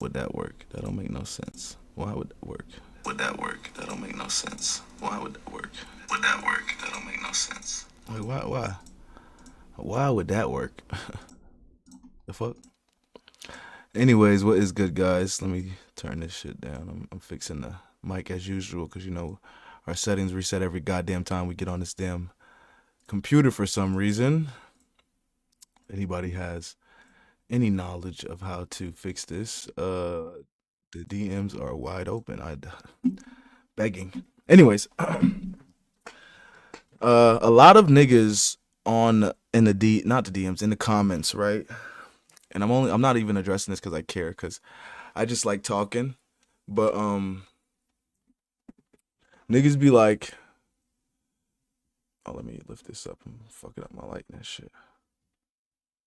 Would that work? That don't make no sense. Why would that work? Would that work? That don't make no sense. Why would that work? Would that work? That don't make no sense. Wait, why? Why would that work? The fuck? Anyways, what is good, guys? Let me turn this shit down. I'm fixing the mic as usual because, you know, our settings reset every goddamn time we get on this damn computer for some reason. Anybody has any knowledge of how to fix this, the DMs are wide open. I'd begging. Anyways, a lot of niggas on in the not the DMs, in the comments, right? And I'm not even addressing this because I care, because I just like talking. But niggas be like, oh, let me lift this up. I'm fucking up my light and that shit.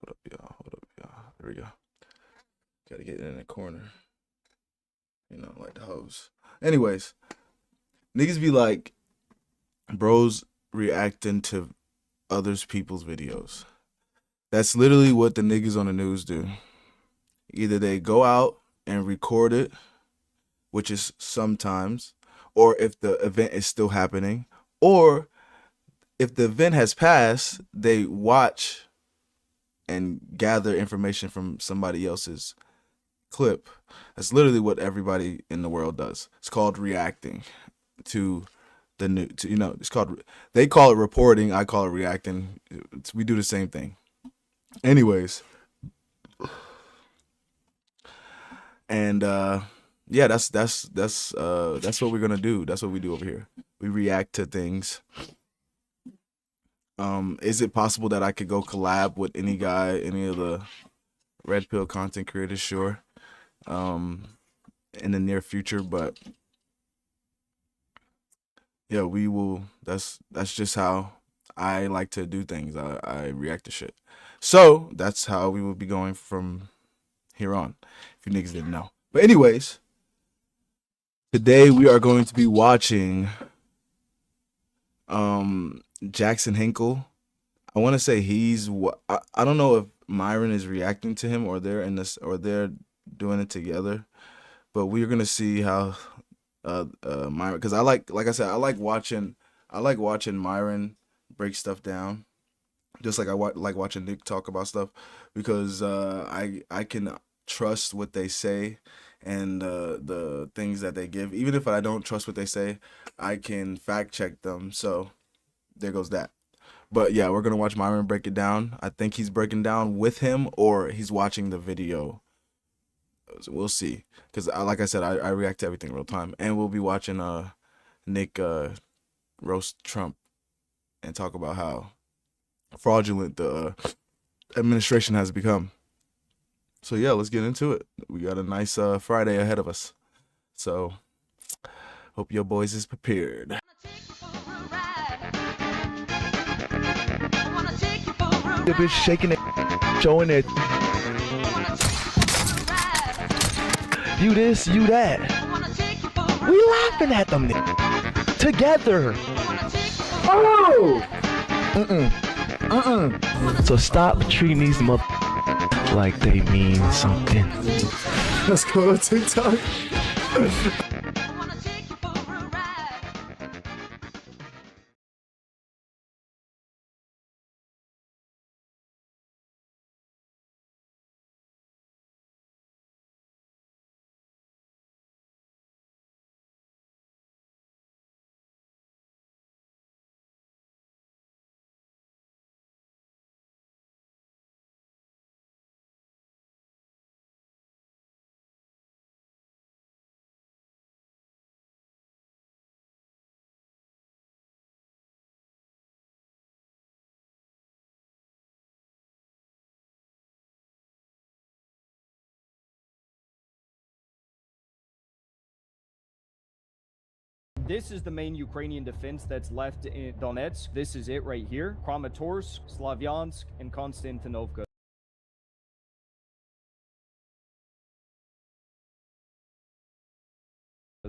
What up, y'all? What up, y'all? There we go. Gotta get it in the corner. You know, like the hose. Anyways, niggas be like, bros reacting to others people's videos. That's literally what the niggas on the news do. Either they go out and record it, which is sometimes, or if the event is still happening, or if the event has passed, they watch and gather information from somebody else's clip. That's literally what everybody in the world does. It's called reacting to the new, you know, it's called, they call it reporting, I call it reacting. We do the same thing. Anyways, and yeah, that's what we're gonna do. That's what we do over here. We react to things. Is it possible that I could go collab with any guy, any of the Red Pill content creators? Sure. In the near future, but yeah, we will. That's just how I like to do things. I react to shit. So that's how we will be going from here on, if you niggas didn't know. But anyways, today we are going to be watching Jackson Hinkle. I want to say he's what, I don't know if Myron is reacting to him, or they're in this, or they're doing it together. But we're gonna see how Myron, because like I said, I like watching Myron break stuff down, just like I like watching Nick talk about stuff, because I can trust what they say and the things that they give. Even if I don't trust what they say, I can fact check them. So there goes that. But yeah, we're gonna watch Myron break it down. I think he's breaking down with him, or he's watching the video. So we'll see, because like I said, I react to everything real time, and we'll be watching Nick roast Trump and talk about how fraudulent the administration has become. So yeah, let's get into it. We got a nice Friday ahead of us, so hope your boys is prepared. The bitch shaking it, showing it. You this, you that. We laughing at them together. Oh! So stop treating these mother like they mean something. Let's go to TikTok. This is the main Ukrainian defense that's left in Donetsk. This is it right here. Kramatorsk, Slavyansk, and Konstantinovka.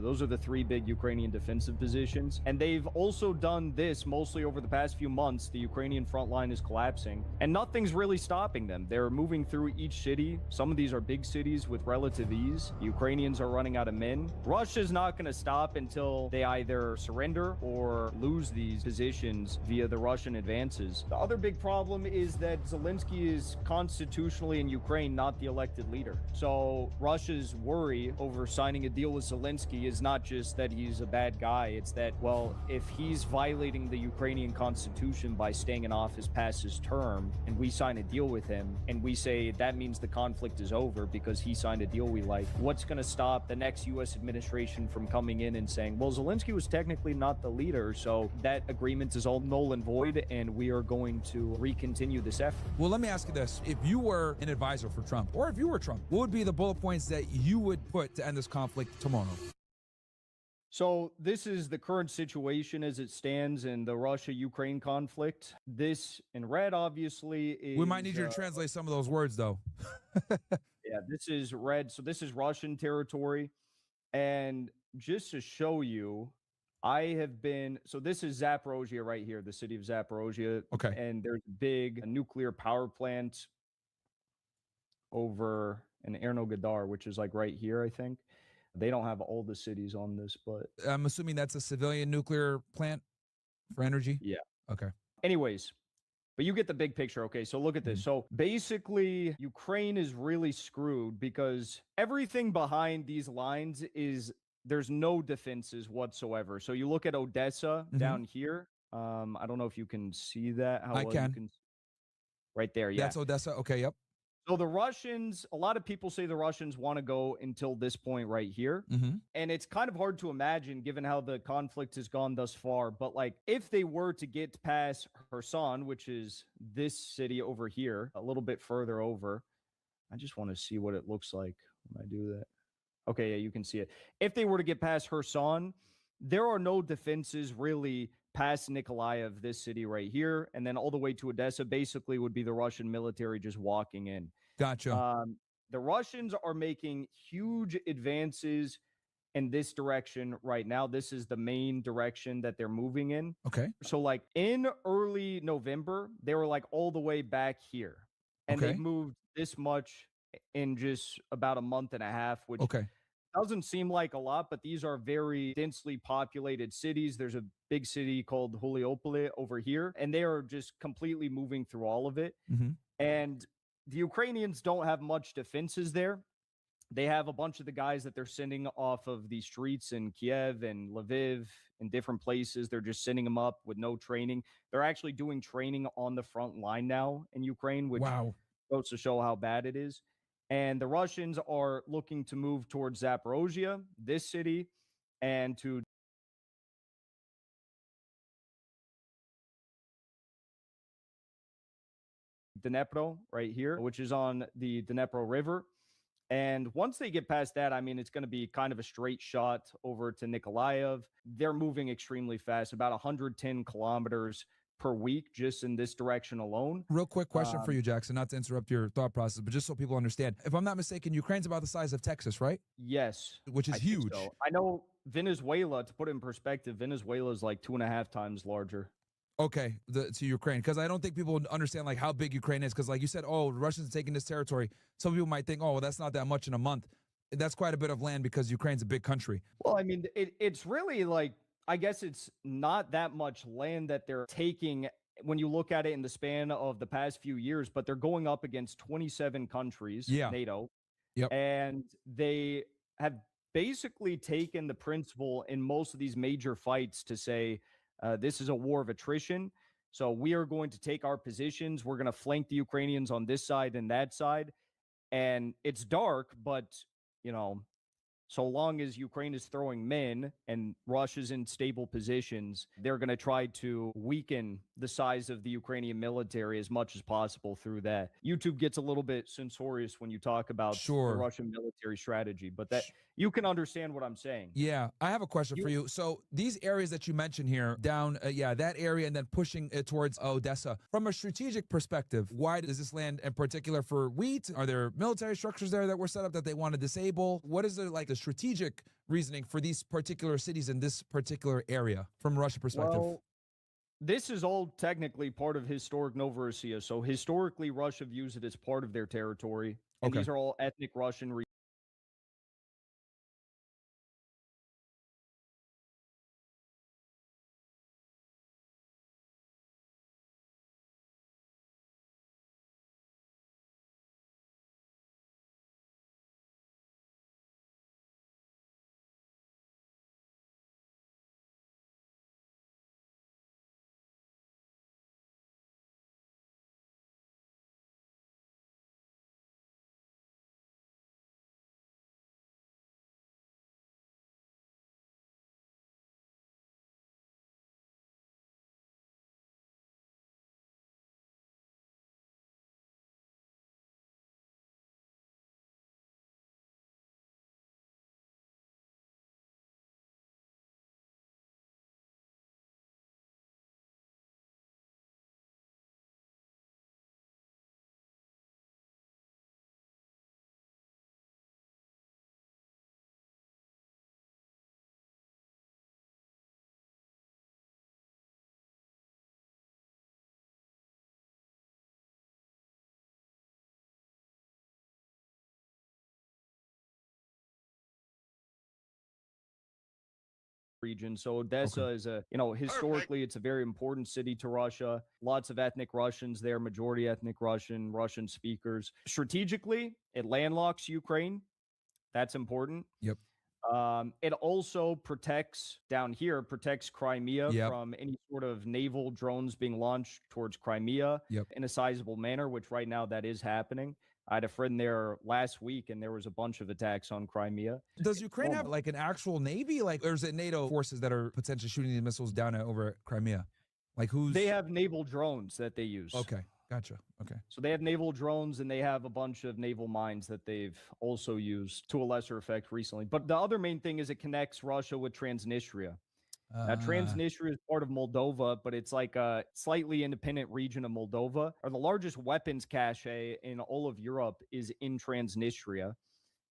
Those are the three big Ukrainian defensive positions. And they've also done this mostly over the past few months. The Ukrainian front line is collapsing and nothing's really stopping them. They're moving through each city. Some of these are big cities with relative ease. The Ukrainians are running out of men. Russia's not going to stop until they either surrender or lose these positions via the Russian advances. The other big problem is that Zelensky is constitutionally in Ukraine not the elected leader. So Russia's worry over signing a deal with Zelensky is not just that he's a bad guy. It's that, well, if he's violating the Ukrainian constitution by staying in office past his term and we sign a deal with him and we say that means the conflict is over because he signed a deal we like, what's going to stop the next U.S. administration from coming in and saying, well, Zelensky was technically not the leader, so that agreement is all null and void and we are going to recontinue this effort? Well, let me ask you this. If you were an advisor for Trump, or if you were Trump, what would be the bullet points that you would put to end this conflict tomorrow? So this is the current situation as it stands in the Russia-Ukraine conflict. This in red, obviously, is... We might need you to translate some of those words, though. Yeah, this is red. So this is Russian territory. And just to show you, I have been... So this is Zaporozhye right here, the city of Zaporozhye. Okay. And there's a big nuclear power plant over in Ernogadar, which is like right here, I think. They don't have all the cities on this, but... I'm assuming that's a civilian nuclear plant for energy? Yeah. Okay. Anyways, but you get the big picture. Okay, so look at this. So basically, Ukraine is really screwed because everything behind these lines is... There's no defenses whatsoever. So you look at Odessa down here. I don't know if you can see that. How I well can. You can. Right there, yeah. That's Odessa? Okay, yep. So the Russians, a lot of people say the Russians want to go until this point right here. And it's kind of hard to imagine given how the conflict has gone thus far. But like if they were to get past Kherson, which is this city over here, a little bit further over, I just want to see what it looks like when I do that. Okay, yeah, you can see it. If they were to get past Kherson, there are no defenses really past Nikolaev, this city right here, and then all the way to Odessa basically would be the Russian military just walking in. Gotcha. The Russians are making huge advances in this direction right now. This is the main direction that they're moving in. Okay. So like in early November, they were like all the way back here. And Okay. they've moved this much in just about a month and a half, which doesn't seem like a lot, but these are very densely populated cities. There's a big city called Huliopole over here, and they are just completely moving through all of it. And the Ukrainians don't have much defenses there. They have a bunch of the guys that they're sending off of the streets in Kiev and Lviv and different places. They're just sending them up with no training. They're actually doing training on the front line now in Ukraine, which goes to show how bad it is. And the Russians are looking to move towards Zaporozhye, this city, and to Dnipro right here, which is on the Dnipro River. And once they get past that, I mean, it's going to be kind of a straight shot over to Nikolaev. They're moving extremely fast, about 110 kilometers per week just in this direction alone. Real quick question for you, Jackson, not to interrupt your thought process, but just so people understand. If I'm not mistaken, Ukraine's about the size of Texas, right? Yes. Which is huge. So. I know Venezuela, to put it in perspective, Venezuela is like 2.5 times larger. Okay, to Ukraine, because I don't think people understand like how big Ukraine is. Because like you said, oh, the Russians are taking this territory. Some people might think, oh, well, that's not that much in a month. That's quite a bit of land because Ukraine's a big country. Well, I mean, it's really like, I guess it's not that much land that they're taking when you look at it in the span of the past few years, but they're going up against 27 countries, NATO. And they have basically taken the principle in most of these major fights to say, this is a war of attrition. So we are going to take our positions. We're going to flank the Ukrainians on this side and that side. And it's dark, but, you know, so long as Ukraine is throwing men and Russia's in stable positions, they're going to try to weaken the size of the Ukrainian military as much as possible through that. YouTube gets a little bit censorious when you talk about the Russian military strategy, but that you can understand what I'm saying. Yeah, I have a question for you. So these areas that you mentioned here, down, that area, and then pushing it towards Odessa, from a strategic perspective, why does this land in particular for wheat? Are there military structures there that were set up that they want to disable? What is like the strategic reasoning for these particular cities in this particular area from Russia perspective? Well, this is all technically part of historic Novorossiya. So historically, Russia views it as part of their territory. And Okay. these are all ethnic Russian region. So Odessa is historically, it's a very important city to Russia. Lots of ethnic Russians there, majority ethnic Russian speakers. Strategically, it landlocks Ukraine. That's important. Yep. It also protects Crimea Yep. from any sort of naval drones being launched towards Crimea Yep. in a sizable manner, which right now that is happening. I had a friend there last week, and there was a bunch of attacks on Crimea. Does Ukraine have like an actual navy, like, or is it NATO forces that are potentially shooting these missiles down over Crimea? Like, who's? They have naval drones that they use. Okay, gotcha. Okay. So they have naval drones, and they have a bunch of naval mines that they've also used to a lesser effect recently. But the other main thing is it connects Russia with Transnistria. Now, Transnistria is part of Moldova, but it's like a slightly independent region of Moldova. Or the largest weapons cache in all of Europe is in Transnistria.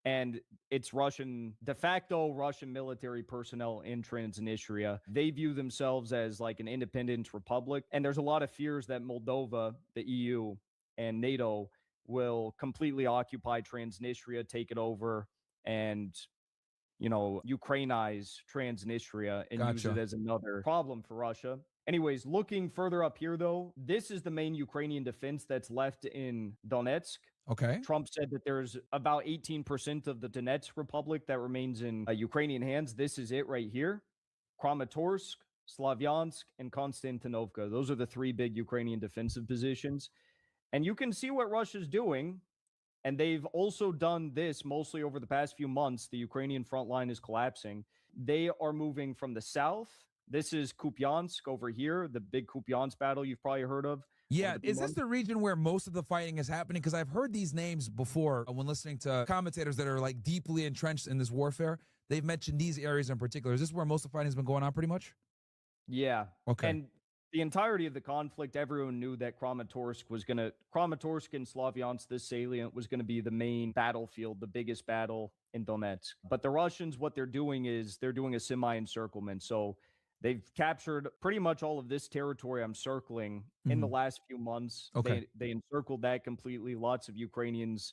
And it's de facto Russian military personnel in Transnistria. They view themselves as like an independent republic. And there's a lot of fears that Moldova, the EU, and NATO will completely occupy Transnistria, take it over, and Ukrainize Transnistria and use Gotcha. it as another problem for Russia. Anyways, looking further up here, though, this is the main Ukrainian defense that's left in Donetsk. Okay. Trump said that there's about 18% of the Donetsk Republic that remains in Ukrainian hands. This is it right here. Kramatorsk, Slavyansk, and Konstantinovka. Those are the three big Ukrainian defensive positions. And you can see what Russia's doing. And they've also done this mostly over the past few months. The Ukrainian front line is collapsing. They are moving from the south. This is Kupiansk over here, the big Kupiansk battle you've probably heard of. Yeah, is this the region where most of the fighting is happening? Because I've heard these names before when listening to commentators that are like deeply entrenched in this warfare. They've mentioned these areas in particular. Is this where most of the fighting has been going on pretty much? Yeah. Okay. And the entirety of the conflict, everyone knew that Kramatorsk and Slavyansk, this salient, was going to be the main battlefield, the biggest battle in Donetsk. But the Russians, what they're doing is they're doing a semi-encirclement. So they've captured pretty much all of this territory I'm circling in the last few months. Okay. They encircled that completely. Lots of Ukrainians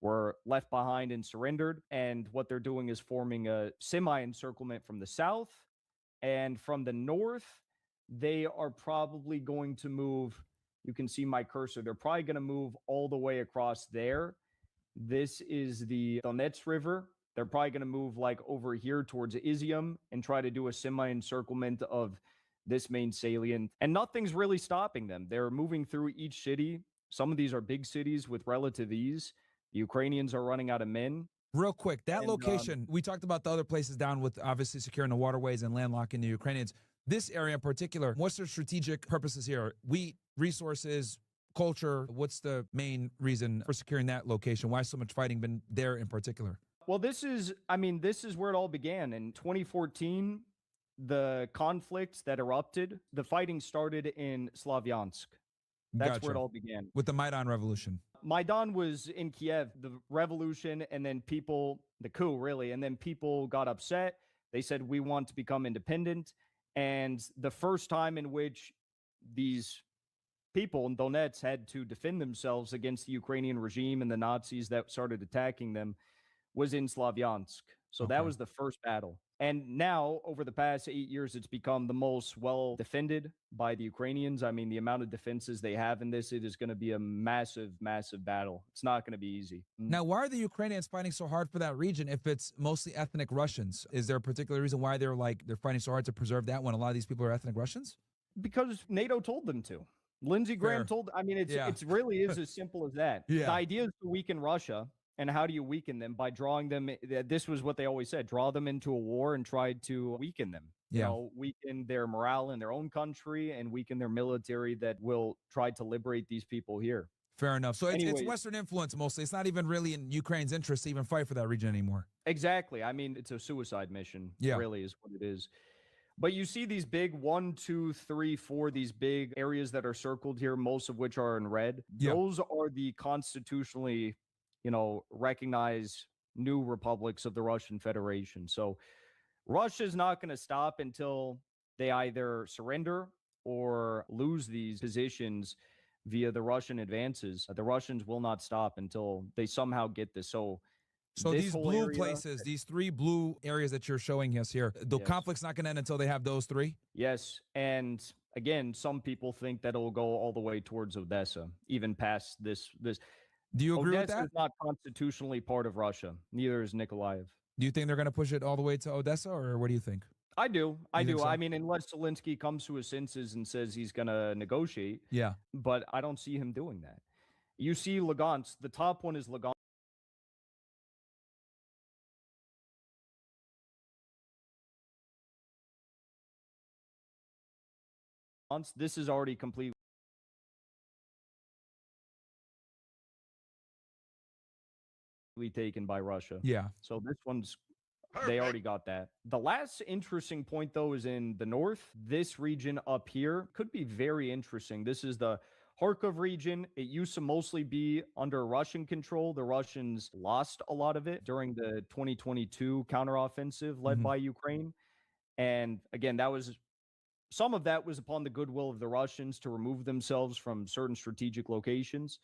were left behind and surrendered. And what they're doing is forming a semi-encirclement from the south, and from the north. They are probably going to move. You can see my cursor. They're probably going to move all the way across there. This is the Donets River. They're probably going to move like over here towards Izium and try to do a semi-encirclement of this main salient. And nothing's really stopping them. They're moving through each city. Some of these are big cities with relative ease. The Ukrainians are running out of men. Real quick, that location, we talked about the other places down with obviously securing the waterways and landlocking the Ukrainians. This area in particular, what's their strategic purposes here? Wheat, resources, culture. What's the main reason for securing that location? Why so much fighting been there in particular? Well, this is where it all began. In 2014, the conflict that erupted, the fighting started in Slavyansk. That's where Gotcha. it all began. With the Maidan Revolution. Maidan was in Kiev, the revolution, and then people, the coup really, and then people got upset. They said, we want to become independent. And the first time in which these people in Donetsk had to defend themselves against the Ukrainian regime and the Nazis that started attacking them was in Slavyansk. So that Okay. was the first battle. And now, over the past 8 years, it's become the most well defended by the Ukrainians. I mean, the amount of defenses they have in this, it is going to be a massive, massive battle. It's not going to be easy. Now, why are the Ukrainians fighting so hard for that region if it's mostly ethnic Russians? Is there a particular reason why they're fighting so hard to preserve that when a lot of these people are ethnic Russians? Because NATO told them to. Lindsey Graham Fair. told, I mean, Yeah. it's really is as simple as that. Yeah. The idea is to weaken Russia. And how do you weaken them? By drawing them. This was what they always said: draw them into a war and try to weaken them. You Yeah. know, weaken their morale in their own country and weaken their military that will try to liberate these people here. Fair enough. So it's Anyways. Western influence mostly. It's not even really in Ukraine's interest to even fight for that region anymore. Exactly. I mean, it's a suicide mission. Yeah. Really is what it is. But you see these big 1, 2, 3, 4, these big areas that are circled here, most of which are in red. Yeah. Those are the constitutionally, recognized new republics of the Russian Federation. So Russia's not going to stop until they either surrender or lose these positions via the Russian advances. The Russians will not stop until they somehow get this. So this these whole blue area- places, these 3 blue areas that you're showing us here, the Yes. conflict's not going to end until they have those 3? Yes. And again, some people think that it'll go all the way towards Odessa, even past this. Do you agree with Odessa that? is not constitutionally part of Russia. Neither is Nikolaev. Do you think they're going to push it all the way to Odessa, or what do you think? I do. You think so? I mean, unless Zelensky comes to his senses and says he's going to negotiate, Yeah. but I don't see him doing that. You see Lugansk, the top one is Lugansk. This is already completely taken by Russia. Yeah. So this one's, they already got that. The last interesting point, though, is in the north. This region up here could be very interesting. This is the Kharkov region. It used to mostly be under Russian control. The Russians lost a lot of it during the 2022 counteroffensive led Mhm. by Ukraine. And again, some of that was upon the goodwill of the Russians to remove themselves from certain strategic locations.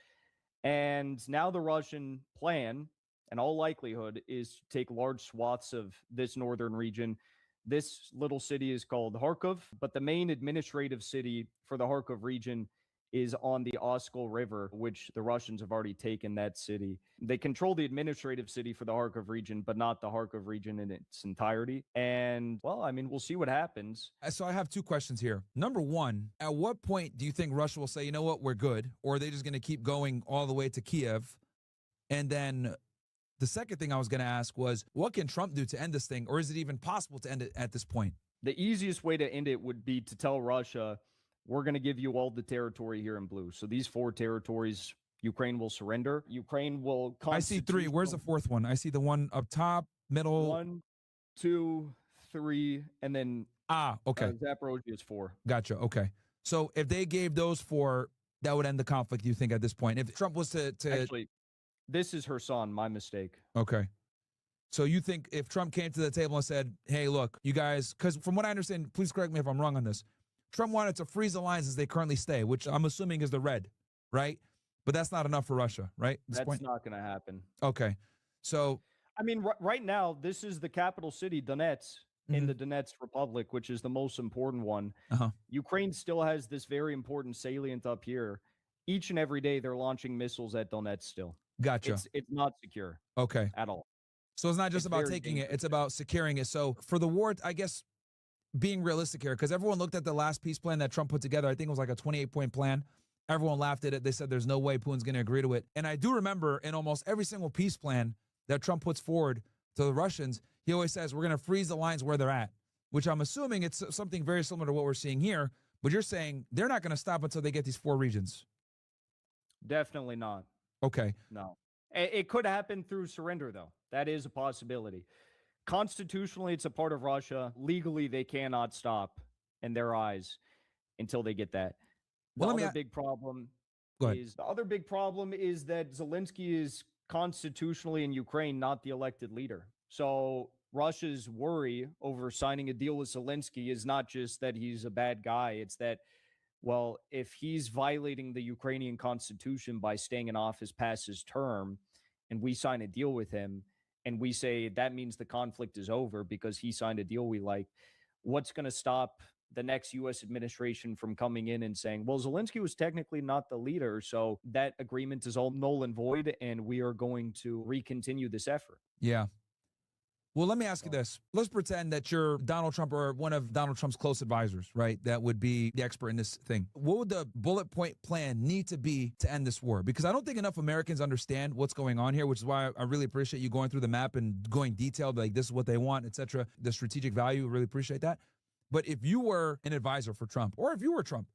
And now the Russian plan, in all likelihood, is to take large swaths of this northern region. This little city is called Kharkov, but the main administrative city for the Kharkov region is on the Oskol River, which the Russians have already taken that city. They control the administrative city for the Kharkov region, but not the Kharkov region in its entirety. And, well, I mean, we'll see what happens. So I have 2 questions here. Number 1, at what point do you think Russia will say, you know what, we're good? Or are they just going to keep going all the way to Kiev? And then the second thing I was going to ask was, what can Trump do to end this thing? Or is it even possible to end it at this point? The easiest way to end it would be to tell Russia, we're going to give you all the territory here in blue. So these 4 territories, Ukraine will surrender. Ukraine will I see 3. Where's the 4th one? I see the one up top, middle. 1, 2, 3, and then Okay. Zaporozhye is 4. Gotcha. Okay. So if they gave those 4, that would end the conflict, you think, at this point? If Trump was to Actually, this is her son. My mistake. Okay. So you think if Trump came to the table and said, hey, look, you guys, because from what I understand, please correct me if I'm wrong on this, Trump wanted to freeze the lines as they currently stay, which I'm assuming is the red, right? But that's not enough for Russia, right? At this That's point? not going to happen. Okay. So, I mean, right now, this is the capital city, Donetsk, in the Donetsk Republic, which is the most important one. Uh-huh. Ukraine still has this very important salient up here. Each and every day, they're launching missiles at Donetsk still. gotcha. It's not secure Okay. at all. So it's not just It's about very taking it, dangerous. it's about securing it. So for the war, I guess, being realistic here, because everyone looked at the last peace plan that Trump put together. I think it was like a 28-point plan. Everyone laughed at it. They said there's no way Putin's going to agree to it. And I do remember in almost every single peace plan that Trump puts forward to the Russians, he always says, we're going to freeze the lines where they're at, which I'm assuming it's something very similar to what we're seeing here. But you're saying they're not going to stop until they get these 4 regions. Definitely not. Okay. No. It could happen through surrender, though. That is a possibility. Constitutionally, it's a part of Russia. Legally, they cannot stop in their eyes until they get that. The Well, let me other a- big problem Go ahead. is the other big problem is that Zelensky is constitutionally in Ukraine not the elected leader. So Russia's worry over signing a deal with Zelensky is not just that he's a bad guy, it's that, well, if he's violating the Ukrainian constitution by staying in office past his term, and we sign a deal with him, and we say that means the conflict is over because he signed a deal we like, what's going to stop the next U.S. administration from coming in and saying, well, Zelensky was technically not the leader, so that agreement is all null and void, and we are going to recontinue this effort? Yeah. Well, let me ask you this. Let's pretend that you're Donald Trump or one of Donald Trump's close advisors, right? That would be the expert in this thing. What would the bullet point plan need to be to end this war? Because I don't think enough Americans understand what's going on here, which is why I really appreciate you going through the map and going detailed, like this is what they want, etc. The strategic value, really appreciate that. But if you were an advisor for Trump, or if you were Trump,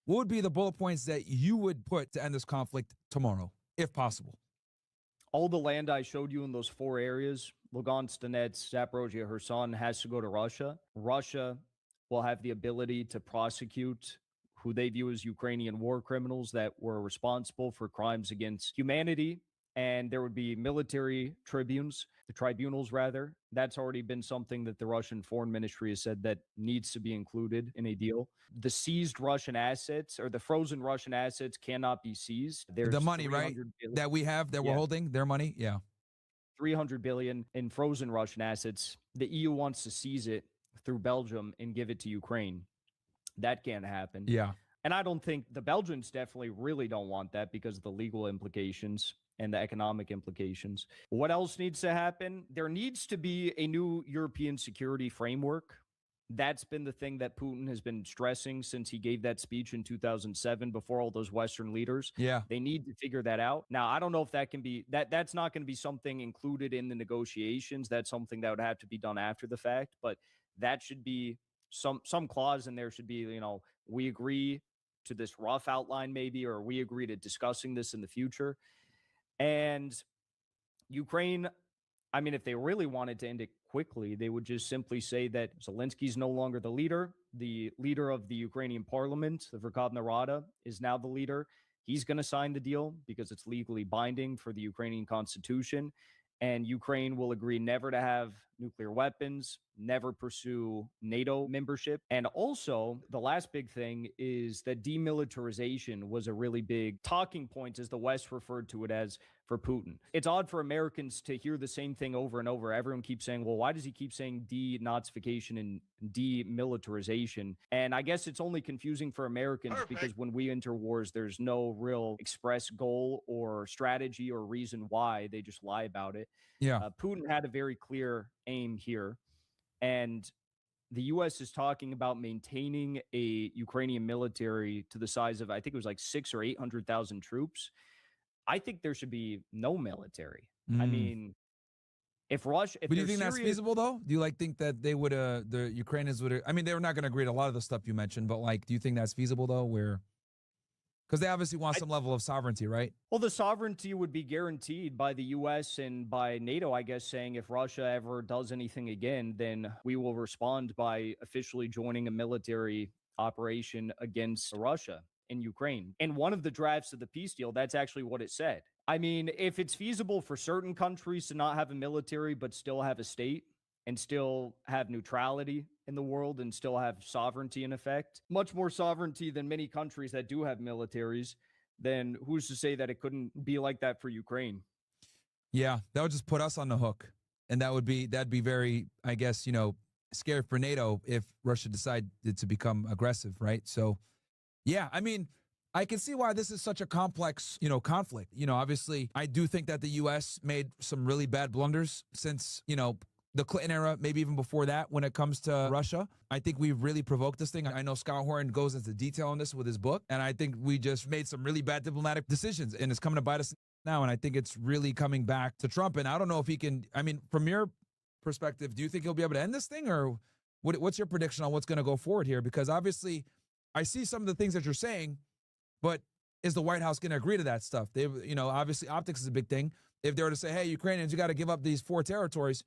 what would be the bullet points that you would put to end this conflict tomorrow, if possible? All the land I showed you in those 4 areas, Lugansk, Donetsk, Zaporozhye, Kherson, has to go to Russia. Russia will have the ability to prosecute who they view as Ukrainian war criminals that were responsible for crimes against humanity. And there would be military tribunals rather. That's already been something that the Russian Foreign Ministry has said that needs to be included in a deal. The seized Russian assets or the frozen Russian assets cannot be seized. There's the money, right, that we have, that we're holding, their money, yeah. 300 billion in frozen Russian assets. The EU wants to seize it through Belgium and give it to Ukraine. That can't happen. Yeah. And I don't think the Belgians definitely really don't want that because of the legal implications and the economic implications. What else needs to happen? There needs to be a new European security framework. That's been the thing that Putin has been stressing since he gave that speech in 2007 before all those Western leaders. Yeah. They need to figure that out. Now, I don't know if that can be, that's not going to be something included in the negotiations. That's something that would have to be done after the fact, but that should be some clause in there should be, you know, we agree to this rough outline maybe, or we agree to discussing this in the future. And Ukraine, I mean, if they really wanted to end it quickly, they would just simply say that Zelensky's no longer the leader. The leader of the Ukrainian parliament, the Verkhovna Rada, is now the leader. He's going to sign the deal because it's legally binding for the Ukrainian constitution. And Ukraine will agree never to have nuclear weapons, never pursue NATO membership. And also, the last big thing is that demilitarization was a really big talking point, as the West referred to it as, for Putin. It's odd for Americans to hear the same thing over and over. Everyone keeps saying, well, why does he keep saying denazification and demilitarization? And I guess it's only confusing for Americans because when we enter wars, there's no real express goal or strategy or reason why. They just lie about it. Yeah. Putin had a very clear aim here. And the U.S. is talking about maintaining a Ukrainian military to the size of, I think it was like 600,000 or 800,000 troops. I think there should be no military. I mean, if Russia, but do you think that's feasible though? Do you think that they would, the Ukrainians would, I mean, they were not going to agree to a lot of the stuff you mentioned, but do you think that's feasible though? Because they obviously want some level of sovereignty, right? Well, the sovereignty would be guaranteed by the U.S. and by NATO, I guess, saying if Russia ever does anything again, then we will respond by officially joining a military operation against Russia in Ukraine. In one of the drafts of the peace deal, that's actually what it said. I mean, if it's feasible for certain countries to not have a military but still have a state and still have neutrality in the world and still have sovereignty in effect, much more sovereignty than many countries that do have militaries, then who's to say that it couldn't be like that for Ukraine? Yeah, that would just put us on the hook. And that'd be very, I guess, scary for NATO if Russia decided to become aggressive, right? So yeah, I mean, I can see why this is such a complex, conflict. Obviously, I do think that the U.S. made some really bad blunders since, the Clinton era, maybe even before that, when it comes to Russia. I think we've really provoked this thing. I know Scott Horn goes into detail on this with his book, and I think we just made some really bad diplomatic decisions, and it's coming to bite us now, and I think it's really coming back to Trump, and I don't know if he can, I mean, from your perspective, do you think he'll be able to end this thing, or what's your prediction on what's going to go forward here? Because obviously, I see some of the things that you're saying, but is the White House going to agree to that stuff? Obviously optics is a big thing. If they were to say, hey, Ukrainians, you got to give up these 4 territories,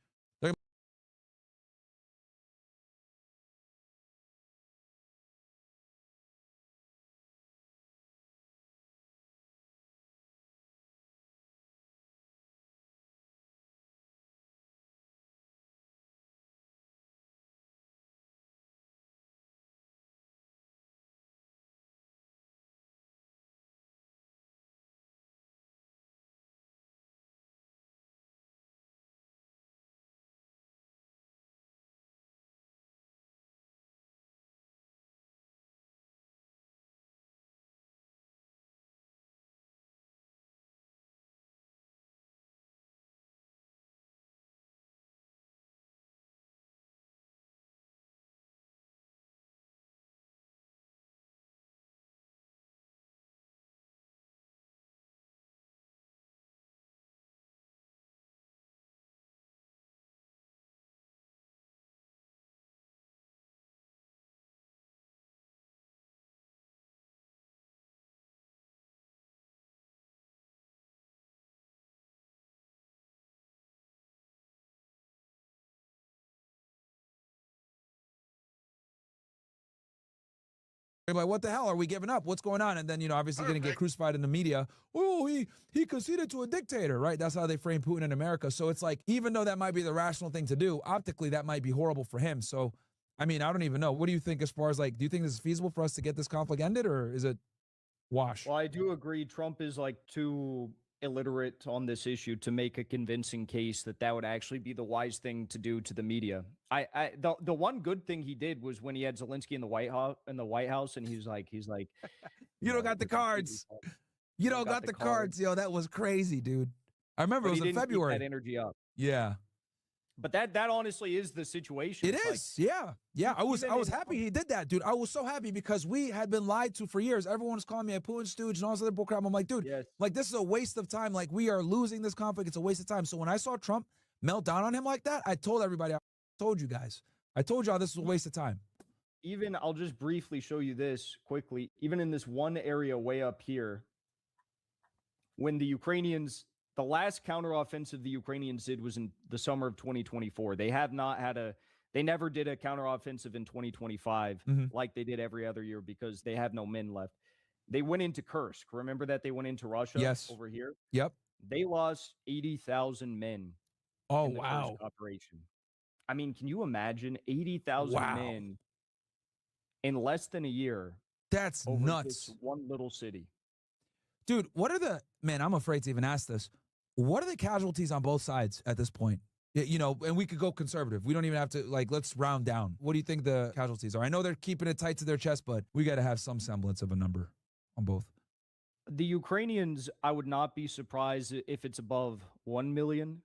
They're like, what the hell? Are we giving up? What's going on? And then, obviously going to get crucified in the media. Oh, he conceded to a dictator, right? That's how they frame Putin in America. So it's like, even though that might be the rational thing to do, optically, that might be horrible for him. So, I mean, I don't even know. What do you think as far as like, do you think this is feasible for us to get this conflict ended, or is it wash? Well, I do agree. Trump is like too illiterate on this issue to make a convincing case that that would actually be the wise thing to do to the media. The one good thing he did was when he had Zelensky in the White House, and he's like, You don't got the cards. You don't got the cards, yo. That was crazy, dude. I remember it was in February. Keep that energy up. Yeah. But that honestly is the situation. It is, yeah. I was happy he did that, dude. I was so happy because we had been lied to for years. Everyone was calling me a Putin stooge and all this other bullcrap. I'm like, dude, like this is a waste of time. Like we are losing this conflict. It's a waste of time. So when I saw Trump melt down on him like that, I told everybody, I told you guys, I told y'all this was a waste of time. Even I'll just briefly show you this quickly. Even in this one area way up here, when the Ukrainians. The last counteroffensive the Ukrainians did was in the summer of 2024. They never did a counteroffensive in 2025 like they did every other year because they have no men left. They went into Kursk. Remember that they went into Russia over here? Yep. They lost 80,000 men. Oh, in the Kursk operation. I mean, can you imagine 80,000 men in less than a year? That's over nuts. This one little city. Dude, I'm afraid to even ask this. What are the casualties on both sides at this point? And we could go conservative. We don't even have to, let's round down. What do you think the casualties are? I know they're keeping it tight to their chest, but we got to have some semblance of a number on both. The Ukrainians, I would not be surprised if it's above 1 million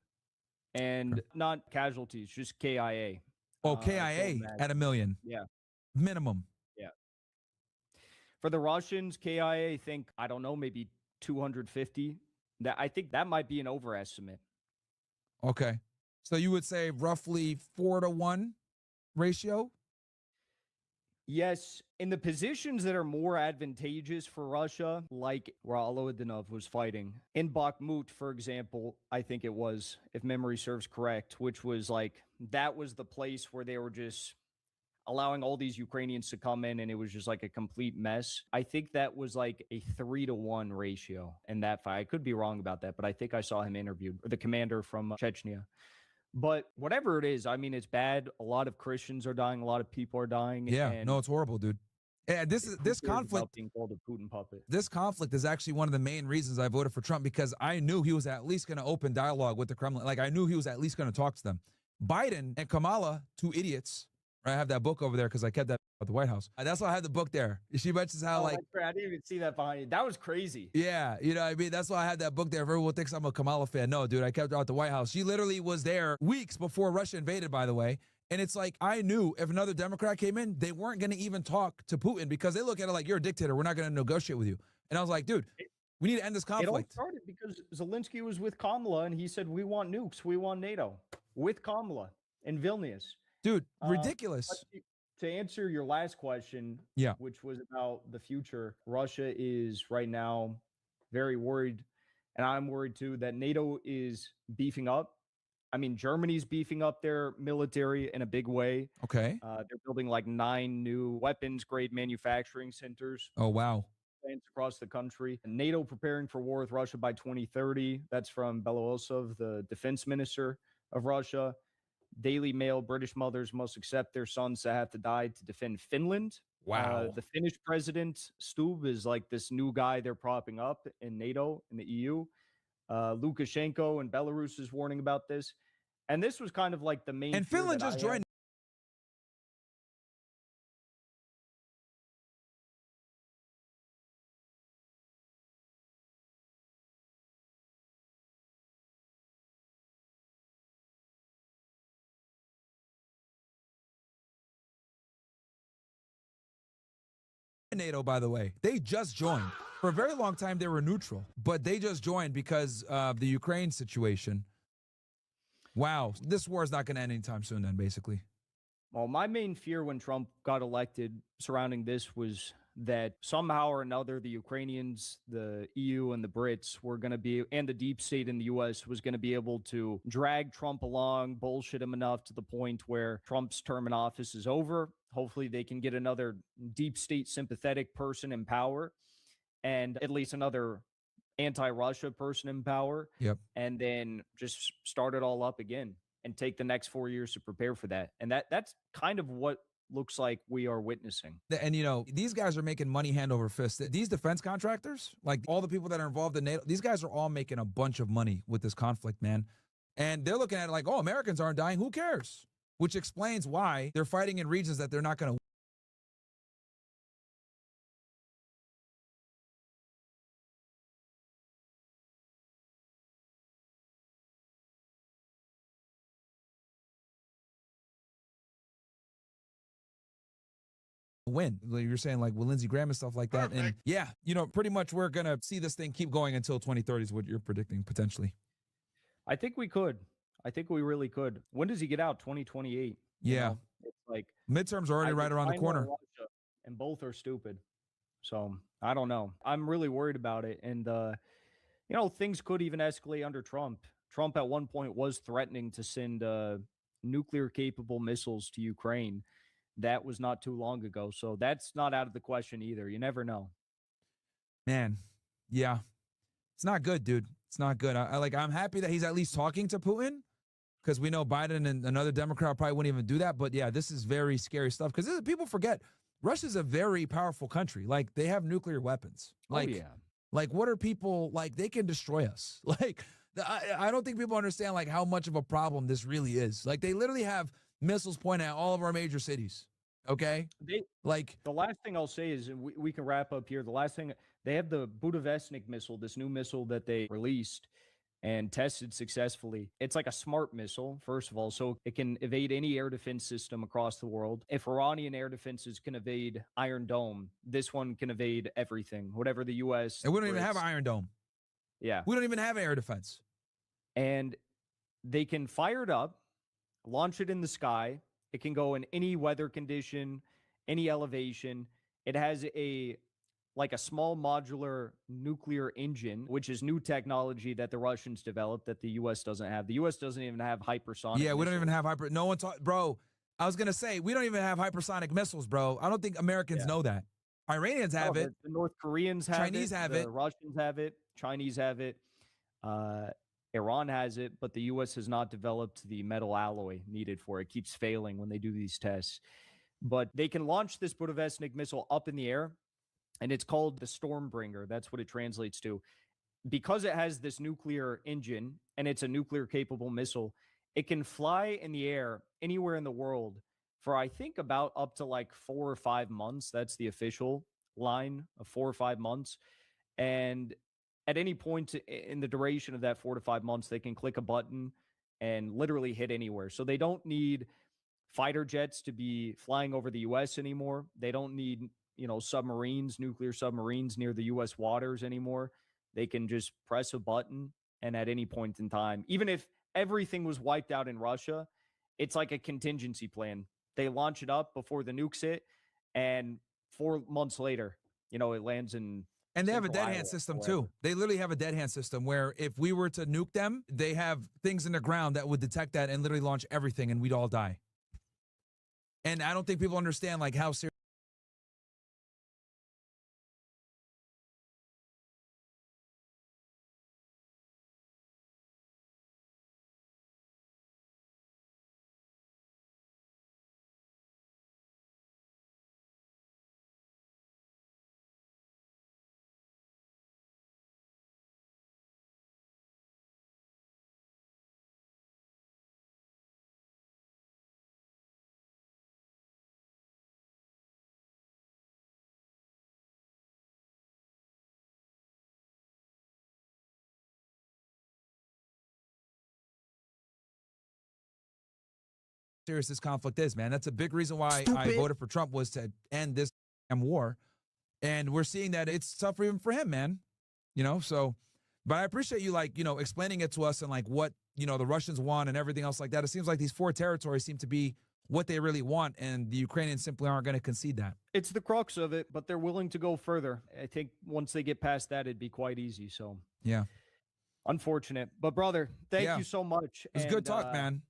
and not casualties, just KIA. Oh, KIA at 1 million. Yeah. Minimum. Yeah. For the Russians, KIA, I think, I don't know, maybe 250. I think that might be an overestimate. Okay. So you would say roughly 4-to-1 ratio? Yes. In the positions that are more advantageous for Russia, like where Alodinov was fighting, in Bakhmut, for example, I think it was, if memory serves correct, which was that was the place where they were just allowing all these Ukrainians to come in, and it was just like a complete mess. I think that was like a 3-to-1 ratio in that fight. I could be wrong about that, but I think I saw him interviewed, or the commander from Chechnya. But whatever it is, I mean, it's bad. A lot of Christians are dying. A lot of people are dying. Yeah, and no, it's horrible, dude. And this conflict being called a Putin puppet. This conflict is actually one of the main reasons I voted for Trump, because I knew he was at least going to open dialogue with the Kremlin. Like I knew he was at least going to talk to them. Biden and Kamala, two idiots. I have that book over there because I kept that at the White House. That's why I had the book there. She mentions how I didn't even see that behind you. That was crazy. Yeah, you know what I mean? That's why I had that book there. Everyone thinks I'm a Kamala fan. No, dude, I kept her at the White House. She literally was there weeks before Russia invaded, by the way. And it's like, I knew if another Democrat came in, they weren't going to even talk to Putin because they look at it like, you're a dictator. We're not going to negotiate with you. And I was like, dude, we need to end this conflict. It all started because Zelensky was with Kamala and he said, we want nukes. We want NATO with Kamala in Vilnius. Dude, ridiculous. To answer your last question, which was about the future, Russia is right now very worried, and I'm worried too, that NATO is beefing up. I mean, Germany's beefing up their military in a big way. Okay. They're building like 9 new weapons-grade manufacturing centers. Oh, wow. Plants across the country. And NATO preparing for war with Russia by 2030. That's from Belousov, the defense minister of Russia. Daily Mail, British mothers must accept their sons to have to die to defend Finland. Wow. The Finnish president, Stubb, is like this new guy they're propping up in NATO, in the EU. Lukashenko in Belarus is warning about this. And this was kind of like the main... And Finland just joined... NATO, by the way. They just joined. For a very long time, they were neutral, but they just joined because of the Ukraine situation. Wow. This war is not going to end anytime soon then, basically. Well, my main fear when Trump got elected surrounding this was that somehow or another the Ukrainians, the EU, and the Brits were going to be, and the deep state in the US was going to be able to drag Trump along, bullshit him enough to the point where Trump's term in office is over. Hopefully, they can get another deep state sympathetic person in power and at least another anti-Russia person in power. Yep. And then just start it all up again and take the next 4 years to prepare for that. And that's kind of what looks like we are witnessing. And, you know, these guys are making money hand over fist. These defense contractors, like all the people that are involved in NATO, these guys are all making a bunch of money with this conflict, man. And they're looking at it like, oh, Americans aren't dying. Who cares? Which explains why they're fighting in regions that they're not going to win. You're saying like with Lindsey Graham and stuff like that. And yeah, you know, pretty much we're going to see this thing keep going until 2030 is what you're predicting potentially. I think we could. I think we really could. When does he get out? 2028. Yeah. It's like midterms are already right around the corner. Russia, and both are stupid. So I don't know. I'm really worried about it. And, you know, things could even escalate under Trump. Trump at one point was threatening to send nuclear capable missiles to Ukraine. That was not too long ago. So that's not out of the question either. You never know. Man, yeah. It's not good, dude. It's not good. I'm happy that he's at least talking to Putin because we know Biden and another Democrat probably wouldn't even do that. But yeah, this is very scary stuff because people forget Russia's a very powerful country. Like they have nuclear weapons. Like, oh, yeah. Like what are people like? They can destroy us. Like I don't think people understand like how much of a problem this really is. Like they literally have missiles pointed at all of our major cities. Okay. The last thing I'll say is, and we can wrap up here. The last thing, they have the Budavestnik missile, this new missile that they released and tested successfully. It's like a smart missile, first of all, so it can evade any air defense system across the world. If Iranian air defenses can evade Iron Dome, this one can evade everything, whatever the U.S. And we don't even have Iron Dome. Yeah. We don't even have air defense. And they can fire it up, launch it in the sky. It can go in any weather condition, any elevation. It has a small modular nuclear engine, which is new technology that the Russians developed that the U.S. doesn't have. The U.S. doesn't even have hypersonic. Yeah, we don't missiles. even have no one bro. I was going to say, we don't even have hypersonic missiles, bro. I don't think Americans know that. Iranians have it. The North Koreans have it. Chinese have it. The Russians have it. Chinese have it. Iran has it, but the U.S. has not developed the metal alloy needed for it. It keeps failing when they do these tests. But they can launch this Budavestnik missile up in the air, and it's called the Stormbringer. That's what it translates to. Because it has this nuclear engine, and it's a nuclear-capable missile, it can fly in the air anywhere in the world for, I think, about up to like 4 or 5 months. That's the official line of 4 or 5 months. And at any point in the duration of that 4 to 5 months, they can click a button and literally hit anywhere. So they don't need fighter jets to be flying over the U.S. anymore. They don't need, submarines, nuclear submarines near the U.S. waters anymore. They can just press a button, and at any point in time, even if everything was wiped out in Russia, it's like a contingency plan. They launch it up before the nukes hit, and 4 months later, it lands in. And they have a dead hand system too. They literally have a dead hand system where if we were to nuke them, they have things in the ground that would detect that and literally launch everything and we'd all die. And I don't think people understand like how serious. Serious this conflict is, man. That's a big reason why I voted for Trump was to end this war. And we're seeing that it's tougher even for him, man. So, but I appreciate you explaining it to us and like what, the Russians want and everything else like that. It seems like these 4 territories seem to be what they really want, and the Ukrainians simply aren't going to concede that. It's the crux of it, but they're willing to go further. I think once they get past that, it'd be quite easy. So Yeah. unfortunate. But brother, thank Yeah. you so much. It was good talk, man.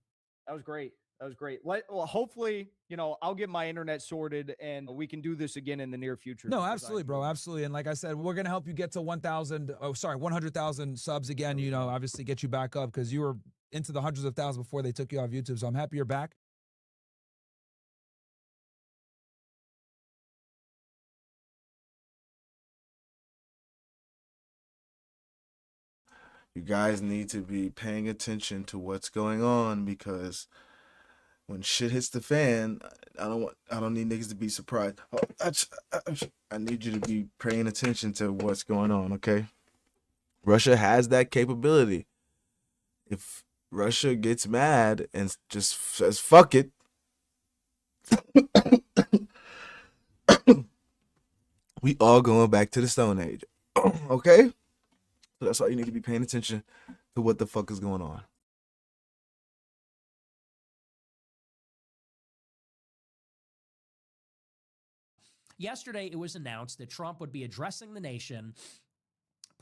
That was great. That was great. Well, hopefully, I'll get my internet sorted and we can do this again in the near future. No, absolutely, bro. Absolutely. And like I said, we're going to help you get to 100,000 subs again, obviously get you back up because you were into the hundreds of thousands before they took you off YouTube. So I'm happy you're back. You guys need to be paying attention to what's going on because when shit hits the fan, I don't need niggas to be surprised. I need you to be paying attention to what's going on, okay? Russia has that capability. If Russia gets mad and just says fuck it, we all going back to the Stone Age. Okay? So that's why you need to be paying attention to what the fuck is going on. Yesterday, it was announced that Trump would be addressing the nation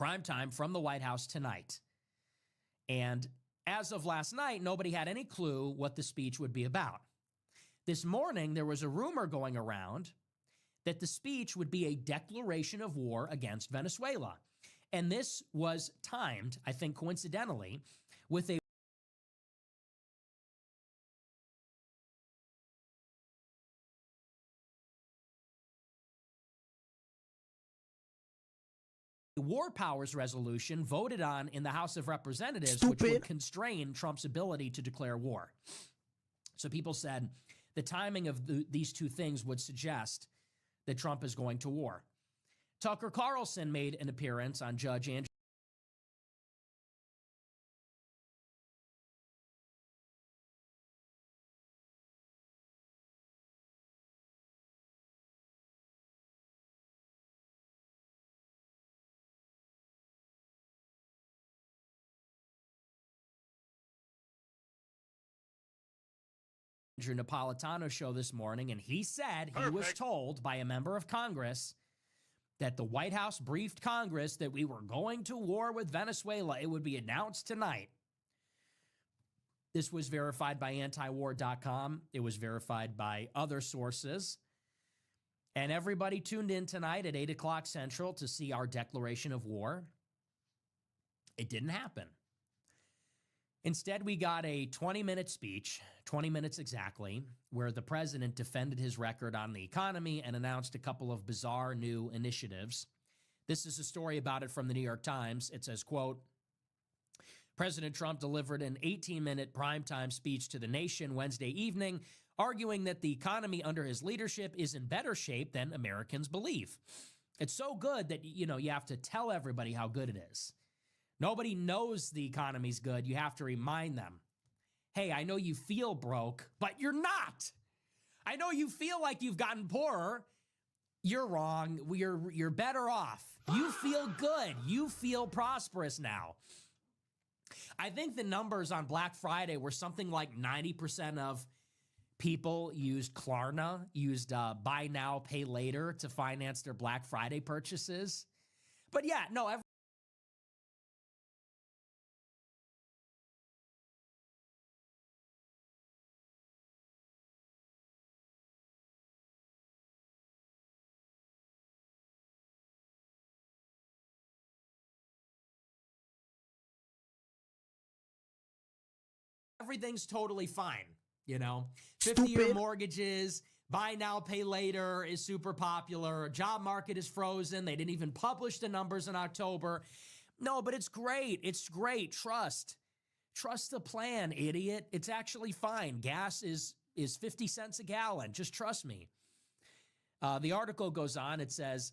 primetime from the White House tonight. And as of last night, nobody had any clue what the speech would be about. This morning, there was a rumor going around that the speech would be a declaration of war against Venezuela. And this was timed, I think coincidentally, with a war powers resolution voted on in the House of Representatives, which would constrain Trump's ability to declare war. So people said the timing of these two things would suggest that Trump is going to war. Tucker Carlson made an appearance on Judge Andrew Napolitano's show this morning, and he said he was told by a member of Congress that the White House briefed Congress that we were going to war with Venezuela. It would be announced tonight. This was verified by antiwar.com. It was verified by other sources. And everybody tuned in tonight at 8 o'clock Central to see our declaration of war. It didn't happen. Instead, we got a 20-minute speech, 20 minutes exactly, where the president defended his record on the economy and announced a couple of bizarre new initiatives. This is a story about it from the New York Times. It says, quote, President Trump delivered an 18-minute primetime speech to the nation Wednesday evening, arguing that the economy under his leadership is in better shape than Americans believe. It's so good that, you have to tell everybody how good it is. Nobody knows the economy's good. You have to remind them, hey, I know you feel broke, but you're not. I know you feel like you've gotten poorer. You're wrong. You're better off. You feel good. You feel prosperous now. I think the numbers on Black Friday were something like 90% of people used Klarna, used buy now, pay later to finance their Black Friday purchases. But yeah, no, everything's totally fine, 50-year mortgages, buy now, pay later is super popular. Job market is frozen. They didn't even publish the numbers in October. No, but it's great. It's great. Trust the plan, idiot. It's actually fine. Gas is 50 cents a gallon. Just trust me. The article goes on. It says,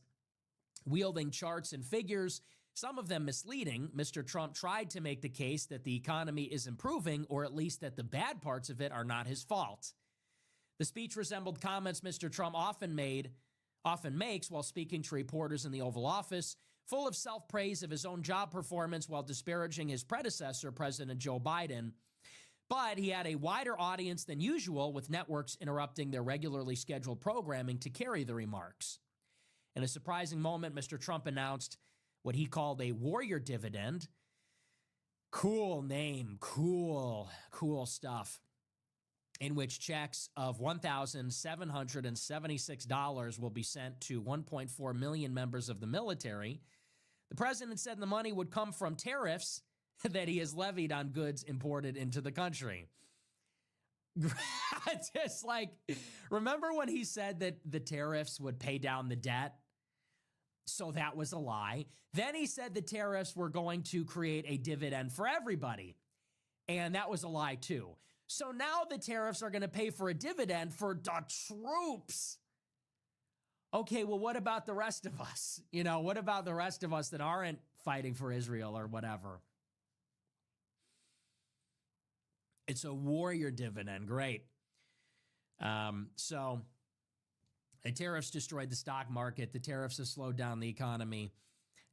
wielding charts and figures, some of them misleading, Mr. Trump tried to make the case that the economy is improving, or at least that the bad parts of it are not his fault. The speech resembled comments Mr. Trump often makes while speaking to reporters in the Oval Office, full of self-praise of his own job performance while disparaging his predecessor, President Joe Biden. But he had a wider audience than usual, with networks interrupting their regularly scheduled programming to carry the remarks. In a surprising moment, Mr. Trump announced what he called a warrior dividend. Cool name, cool stuff. In which checks of $1,776 will be sent to 1.4 million members of the military. The president said the money would come from tariffs that he has levied on goods imported into the country. Just like, remember when he said that the tariffs would pay down the debt? So that was a lie. Then he said the tariffs were going to create a dividend for everybody. And that was a lie too. So now the tariffs are going to pay for a dividend for the troops. Okay, well, what about the rest of us? You know, what about the rest of us that aren't fighting for Israel or whatever? It's a warrior dividend. Great. So the tariffs destroyed the stock market. The tariffs have slowed down the economy.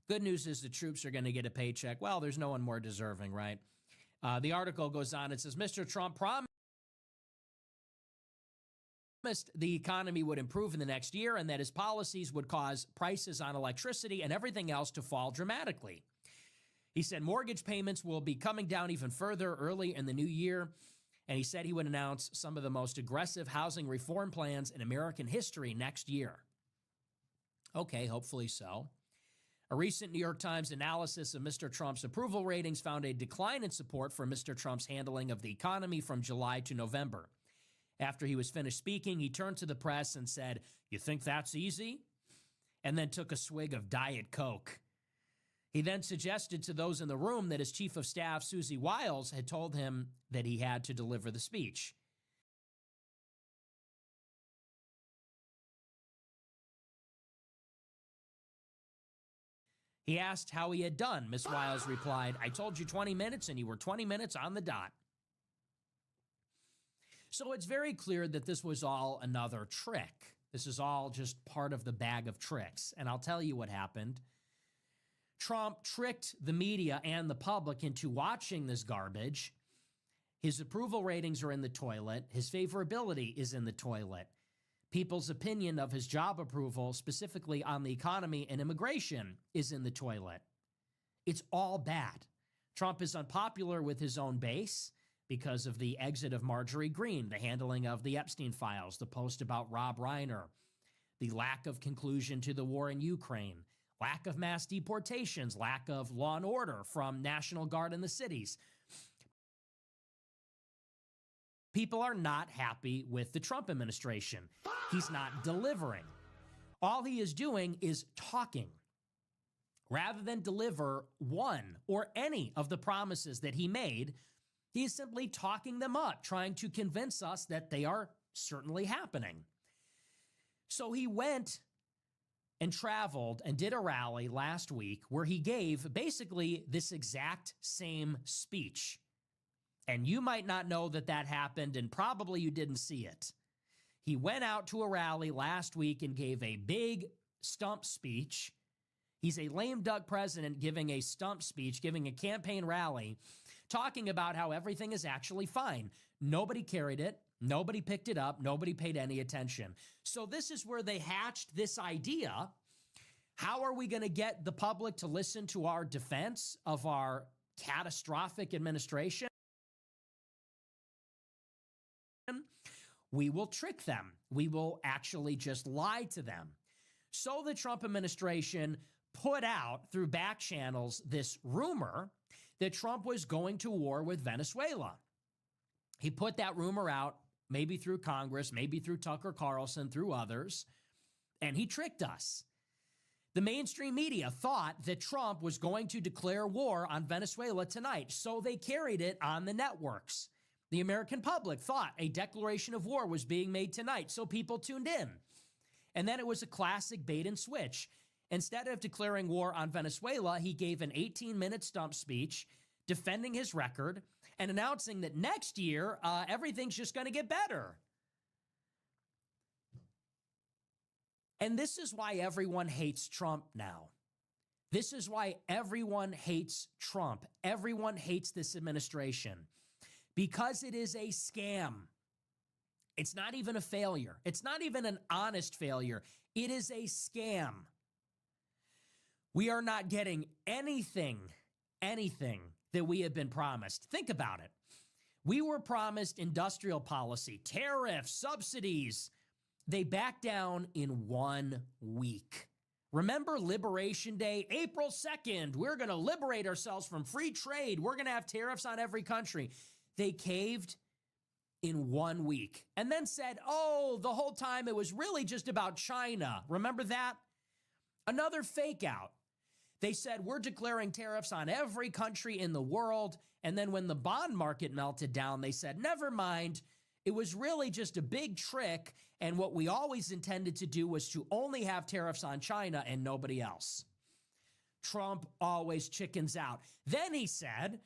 Good news is the troops are going to get a paycheck. Well, there's no one more deserving, right? The article goes on. It says, Mr. Trump promised the economy would improve in the next year and that his policies would cause prices on electricity and everything else to fall dramatically. He said mortgage payments will be coming down even further early in the new year, and he said he would announce some of the most aggressive housing reform plans in American history next year. Okay, hopefully so. A recent New York Times analysis of Mr. Trump's approval ratings found a decline in support for Mr. Trump's handling of the economy from July to November. After he was finished speaking, he turned to the press and said, "You think that's easy?" And then took a swig of Diet Coke. He then suggested to those in the room that his chief of staff, Susie Wiles, had told him that he had to deliver the speech. He asked how he had done. Miss Wiles replied, "I told you 20 minutes and you were 20 minutes on the dot." So it's very clear that this was all another trick. This is all just part of the bag of tricks. And I'll tell you what happened. Trump tricked the media and the public into watching this garbage. His approval ratings are in the toilet. His favorability is in the toilet. People's opinion of his job approval, specifically on the economy and immigration, is in the toilet. It's all bad. Trump is unpopular with his own base because of the exit of Marjorie Greene, the handling of the Epstein files, the post about Rob Reiner, the lack of conclusion to the war in Ukraine, lack of mass deportations, lack of law and order from National Guard in the cities. People are not happy with the Trump administration. He's not delivering. All he is doing is talking. Rather than deliver one or any of the promises that he made, he is simply talking them up, trying to convince us that they are certainly happening. So he went and traveled and did a rally last week where he gave basically this exact same speech. And you might not know that that happened, and probably you didn't see it. He went out to a rally last week and gave a big stump speech. He's a lame duck president giving a stump speech, giving a campaign rally, talking about how everything is actually fine. Nobody carried it. Nobody picked it up. Nobody paid any attention. So this is where they hatched this idea. How are we going to get the public to listen to our defense of our catastrophic administration? We will trick them. We will actually just lie to them. So the Trump administration put out through back channels this rumor that Trump was going to war with Venezuela. He put that rumor out, maybe through Congress, maybe through Tucker Carlson, through others, and he tricked us. The mainstream media thought that Trump was going to declare war on Venezuela tonight, so they carried it on the networks. The American public thought a declaration of war was being made tonight, so people tuned in. And then it was a classic bait and switch. Instead of declaring war on Venezuela, he gave an 18-minute stump speech defending his record and announcing that next year, everything's just going to get better. And this is why everyone hates Trump now. This is why everyone hates Trump. Everyone hates this administration. because it is a scam. It's not even a failure. It's not even an honest failure. It is a scam. We are not getting anything that we have been promised. Think about it. We were promised industrial policy, tariffs, subsidies. They backed down in 1 week. Remember Liberation Day, April 2nd, we're going to liberate ourselves from free trade. We're going to have tariffs on every country. They caved in 1 week and then said, oh, the whole time it was really just about China. Remember that? Another fake out. They said, we're declaring tariffs on every country in the world. And then when the bond market melted down, they said, never mind. It was really just a big trick. And what we always intended to do was to only have tariffs on China and nobody else. Trump always chickens out. Then he said,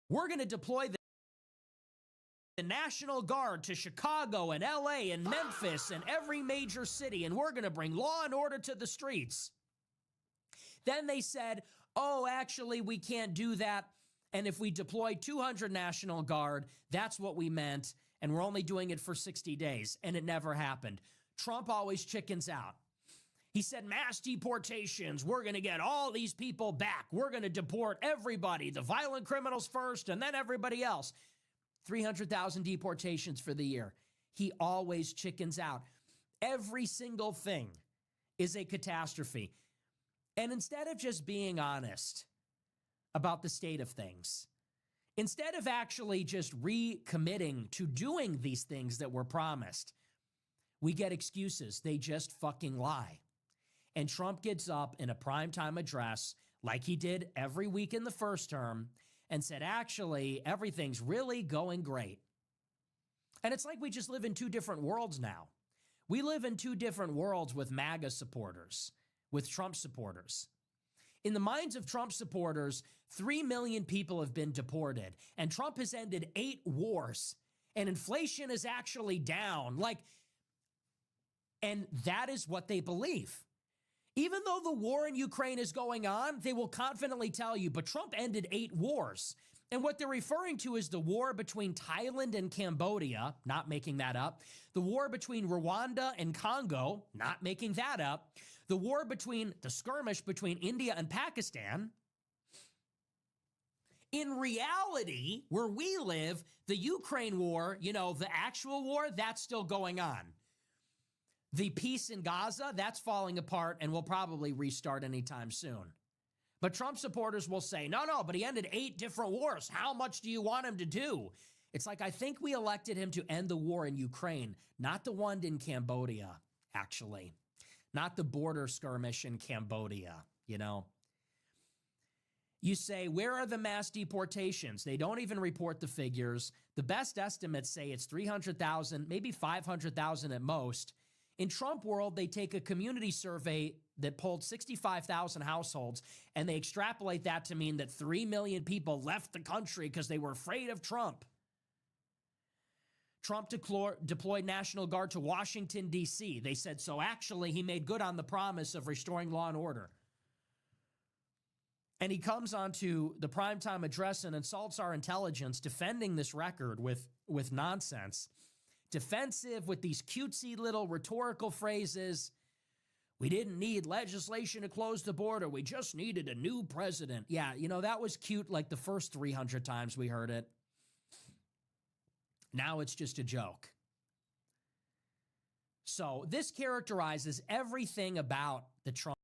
we're going to deploy the National Guard to Chicago and LA and Memphis and every major city, and we're going to bring law and order to the streets. Then they said, oh, actually, we can't do that. And if we deploy 200 National Guard, that's what we meant. And we're only doing it for 60 days. And it never happened. Trump always chickens out. He said mass deportations. We're going to get all these people back. We're going to deport everybody, the violent criminals first, and then everybody else. 300,000 deportations for the year. He always chickens out. Every single thing is a catastrophe. And instead of just being honest about the state of things, instead of actually just recommitting to doing these things that were promised, we get excuses. They just fucking lie. And Trump gets up in a primetime address, like he did every week in the first term, and said, actually, everything's really going great. And it's like we just live in two different worlds now. We live in two different worlds with MAGA supporters, with Trump supporters. In the minds of Trump supporters, 3 million people have been deported, and Trump has ended 8 wars, and inflation is actually down. And that is what they believe. Even though the war in Ukraine is going on, they will confidently tell you, but Trump ended 8 wars. And what they're referring to is the war between Thailand and Cambodia, not making that up. The war between Rwanda and Congo, not making that up. The skirmish between India and Pakistan. In reality, where we live, the Ukraine war, the actual war, that's still going on. The peace in Gaza, that's falling apart and will probably restart anytime soon. But Trump supporters will say, no, but he ended 8 different wars. How much do you want him to do? It's like, I think we elected him to end the war in Ukraine, not the one in Cambodia, actually. Not the border skirmish in Cambodia, You say, where are the mass deportations? They don't even report the figures. The best estimates say it's 300,000, maybe 500,000 at most. In Trump world, they take a community survey that polled 65,000 households, and they extrapolate that to mean that 3 million people left the country because they were afraid of Trump. Trump deployed National Guard to Washington, D.C. They said, so actually he made good on the promise of restoring law and order. And he comes onto the primetime address and insults our intelligence, defending this record with nonsense. Defensive with these cutesy little rhetorical phrases. We didn't need legislation to close the border. We just needed a new president. Yeah, you know, that was cute like the first 300 times we heard it. Now it's just a joke. So this characterizes everything about the Trump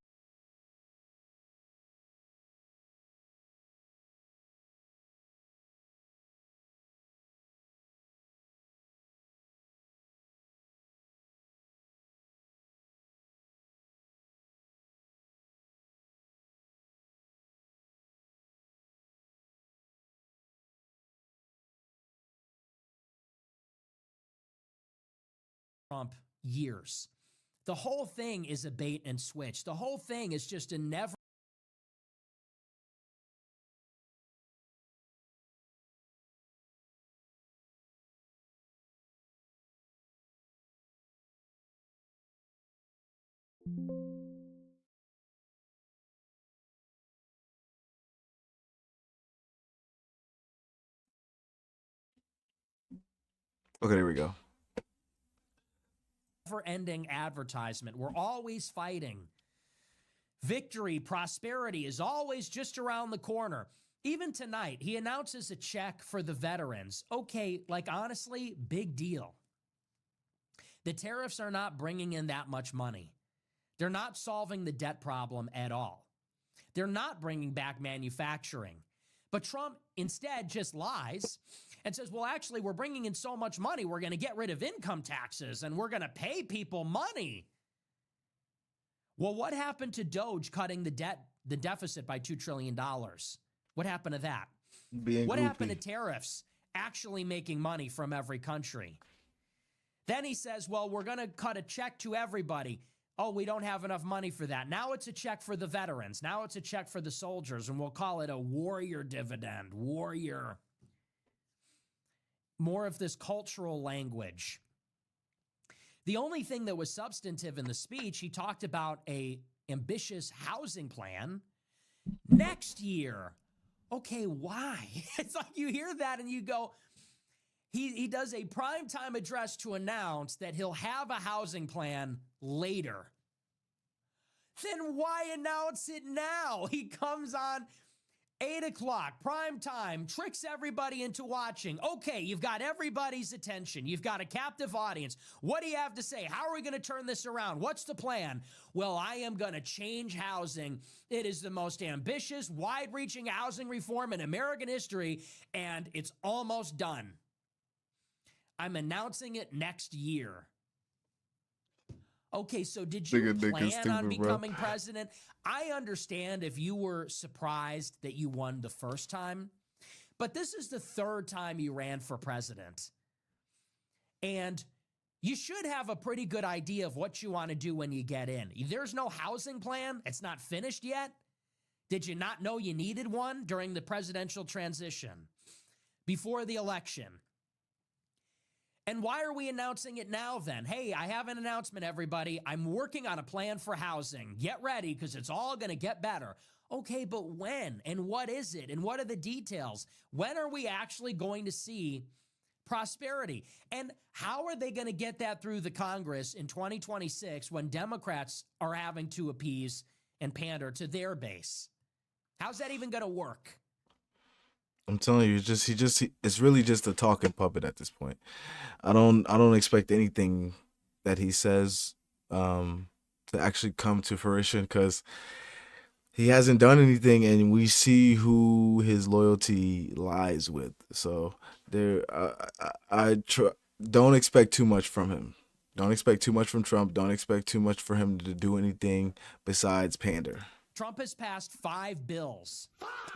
years. The whole thing is a bait and switch. The whole thing is just a never Okay, there we go. never-ending advertisement. We're always fighting. Victory, prosperity is always just around the corner. Even tonight, he announces a check for the veterans. Okay, like honestly, big deal. The tariffs are not bringing in that much money. They're not solving the debt problem at all. They're not bringing back manufacturing. But Trump instead just lies and says, well, actually, we're bringing in so much money, we're going to get rid of income taxes and we're going to pay people money. Well, what happened to Doge cutting the deficit by $2 trillion? What happened to that? What happened to tariffs actually making money from every country? Then he says, well, we're going to cut a check to everybody. Oh, we don't have enough money for that. Now it's a check for the veterans. Now it's a check for the soldiers, and we'll call it a warrior dividend. Warrior. More of this cultural language. The only thing that was substantive in the speech, he talked about a ambitious housing plan next year. Okay, why? It's like you hear that and you go, he does a primetime address to announce that he'll have a housing plan later. Then why announce it now? He comes on 8 o'clock, prime time, tricks everybody into watching. Okay, you've got everybody's attention. You've got a captive audience. What do you have to say? How are we going to turn this around? What's the plan? Well, I am going to change housing. It is the most ambitious, wide-reaching housing reform in American history, and it's almost done. I'm announcing it next year. Okay, so did you plan on becoming president? I understand if you were surprised that you won the first time, but this is the third time you ran for president. And you should have a pretty good idea of what you want to do when you get in. There's no housing plan. It's not finished yet. Did you not know you needed one during the presidential transition before the election? And why are we announcing it now then? Hey, I have an announcement, everybody. I'm working on a plan for housing. Get ready because it's all going to get better. Okay, but when? And what is it? And what are the details? When are we actually going to see prosperity? And how are they going to get that through the Congress in 2026 when Democrats are having to appease and pander to their base? How's that even going to work? I'm telling you, it's really just a talking puppet at this point. I don't expect anything that he says to actually come to fruition because he hasn't done anything, and we see who his loyalty lies with. So don't expect too much from him. Don't expect too much from Trump. Don't expect too much for him to do anything besides pander. Trump has passed 5 bills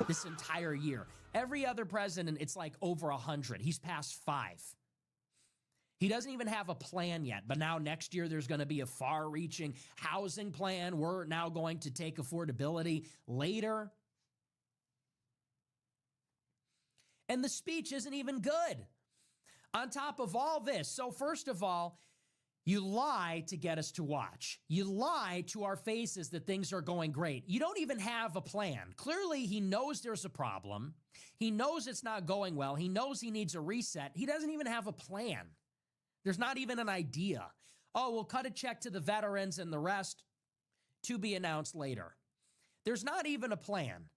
this entire year. Every other president, it's like over 100. He's passed 5. He doesn't even have a plan yet, but now next year there's going to be a far-reaching housing plan. We're now going to take affordability later. And the speech isn't even good. On top of all this, so first of all, you lie to get us to watch. You lie to our faces that things are going great. You don't even have a plan. Clearly, he knows there's a problem. He knows it's not going well. He knows he needs a reset. He doesn't even have a plan. There's not even an idea. Oh, we'll cut a check to the veterans and the rest to be announced later. There's not even a plan.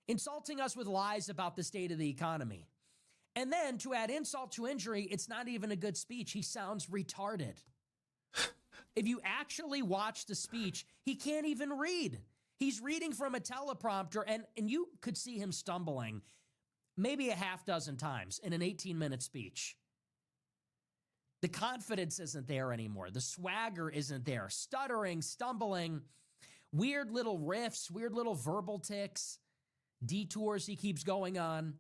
Insulting us with lies about the state of the economy. And then to add insult to injury, it's not even a good speech. He sounds retarded. If you actually watch the speech, he can't even read. He's reading from a teleprompter, and you could see him stumbling maybe a half dozen times in an 18-minute speech. The confidence isn't there anymore. The swagger isn't there. Stuttering, stumbling, weird little riffs, weird little verbal tics, detours he keeps going on.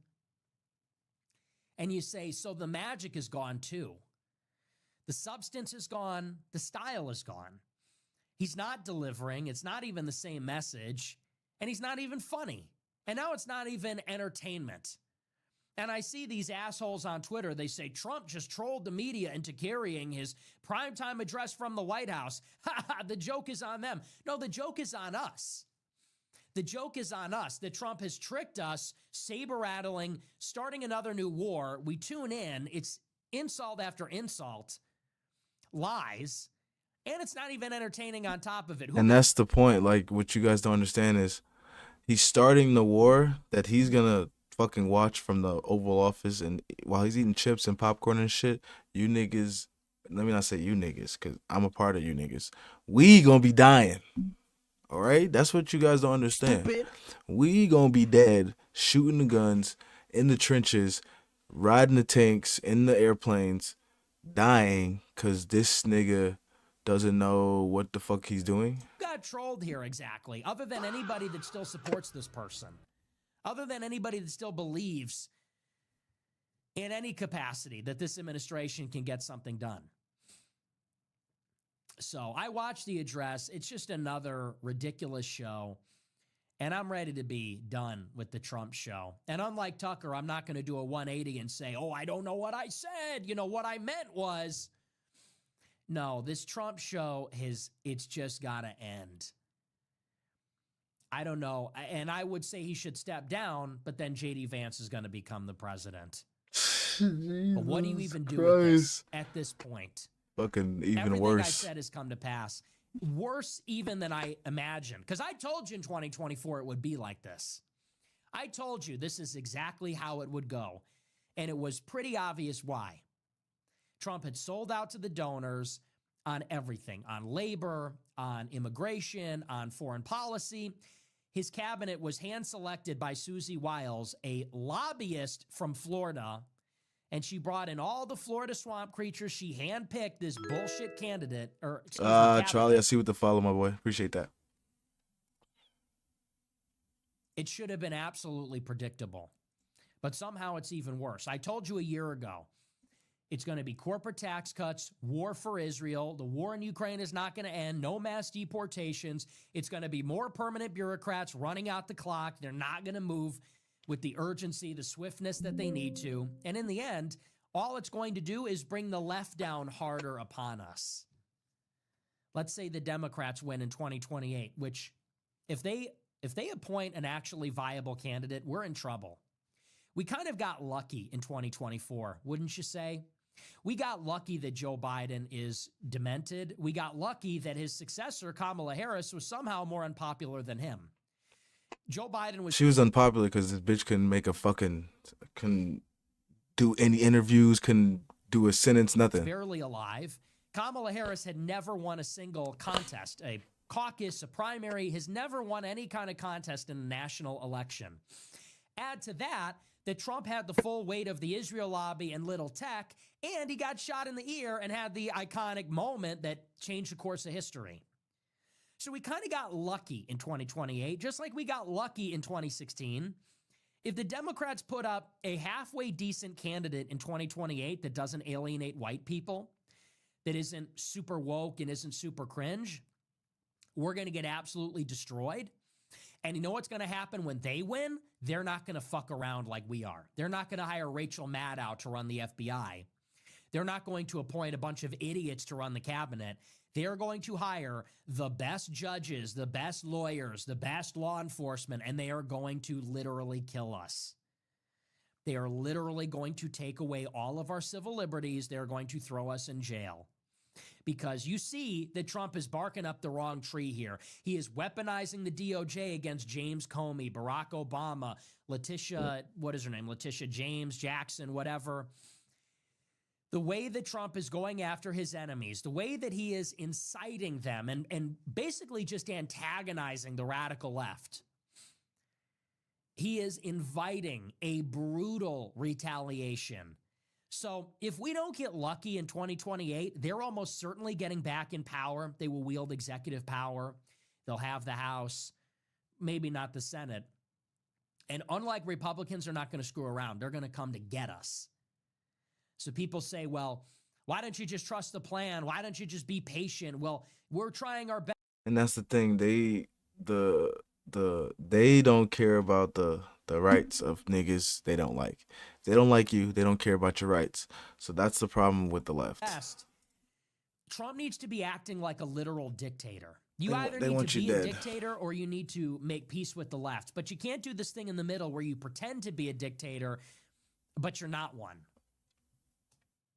And you say, so the magic is gone too. The substance is gone. The style is gone. He's not delivering. It's not even the same message. And he's not even funny. And now it's not even entertainment. And I see these assholes on Twitter. They say Trump just trolled the media into carrying his primetime address from the White House. Ha ha, the joke is on them. No, the joke is on us. The joke is on us that Trump has tricked us, saber-rattling, starting another new war. We tune in. It's insult after insult, lies, and it's not even entertaining on top of it. And that's the point. Like, what you guys don't understand is he's starting the war that he's going to fucking watch from the Oval Office, and while he's eating chips and popcorn and shit, you niggas, let me not say you niggas, because I'm a part of you niggas, we going to be dying. All right? That's what you guys don't understand. Stupid. We gonna be dead, shooting the guns, in the trenches, riding the tanks, in the airplanes, dying, because this nigga doesn't know what the fuck he's doing. Got trolled here exactly, other than anybody that still supports this person, other than anybody that still believes in any capacity that this administration can get something done. So I watched the address. It's just another ridiculous show. And I'm ready to be done with the Trump show. And unlike Tucker, I'm not going to do a 180 and say, oh, I don't know what I said. You know, what I meant was. No, this Trump show it's just got to end. I don't know. And I would say he should step down, but then J.D. Vance is going to become the president. But what do you even do with this at this point? Fucking even Everything worse. I said has come to pass. Worse even than I imagined. Because I told you in 2024 it would be like this. I told you this is exactly how it would go. And it was pretty obvious why. Trump had sold out to the donors on everything. On labor, on immigration, on foreign policy. His cabinet was hand-selected by Susie Wiles, a lobbyist from Florida. And she brought in all the Florida swamp creatures. She handpicked this bullshit candidate. Charlie, I see what the follow, my boy. Appreciate that. It should have been absolutely predictable. But somehow it's even worse. I told you a year ago, it's going to be corporate tax cuts, war for Israel. The war in Ukraine is not going to end. No mass deportations. It's going to be more permanent bureaucrats running out the clock. They're not going to move with the urgency, the swiftness that they need to. And in the end, all it's going to do is bring the left down harder upon us. Let's say the Democrats win in 2028, which if they appoint an actually viable candidate, we're in trouble. We kind of got lucky in 2024, wouldn't you say? We got lucky that Joe Biden is demented. We got lucky that his successor, Kamala Harris, was somehow more unpopular than him. Joe Biden was... She was unpopular because this bitch couldn't do any interviews, couldn't do a sentence, nothing. Barely alive. Kamala Harris had never won a single contest, a caucus, a primary, has never won any kind of contest in a national election. Add to that Trump had the full weight of the Israel lobby and little tech, and he got shot in the ear and had the iconic moment that changed the course of history. So we kind of got lucky in 2028, just like we got lucky in 2016. If the Democrats put up a halfway decent candidate in 2028 that doesn't alienate white people, that isn't super woke and isn't super cringe, we're going to get absolutely destroyed. And you know what's going to happen when they win? They're not going to fuck around like we are. They're not going to hire Rachel Maddow to run the FBI. They're not going to appoint a bunch of idiots to run the cabinet. They are going to hire the best judges, the best lawyers, the best law enforcement, and they are going to literally kill us. They are literally going to take away all of our civil liberties. They're going to throw us in jail. Because you see that Trump is barking up the wrong tree here. He is weaponizing the DOJ against James Comey, Barack Obama, Letitia, what is her name? Letitia James, Jackson, whatever. The way that Trump is going after his enemies, the way that he is inciting them and basically just antagonizing the radical left. He is inviting a brutal retaliation. So if we don't get lucky in 2028, they're almost certainly getting back in power. They will wield executive power. They'll have the House, maybe not the Senate. And unlike Republicans, they're not going to screw around. They're going to come to get us. So people say, well, why don't you just trust the plan? Why don't you just be patient? Well, we're trying our best. And that's the thing. They don't care about the rights of niggas they don't like. They don't like you. They don't care about your rights. So that's the problem with the left. Trump needs to be acting like a literal dictator. You They either want need to you be a dead. dictator or you need to make peace with the left. But you can't do this thing in the middle where you pretend to be a dictator, but you're not one.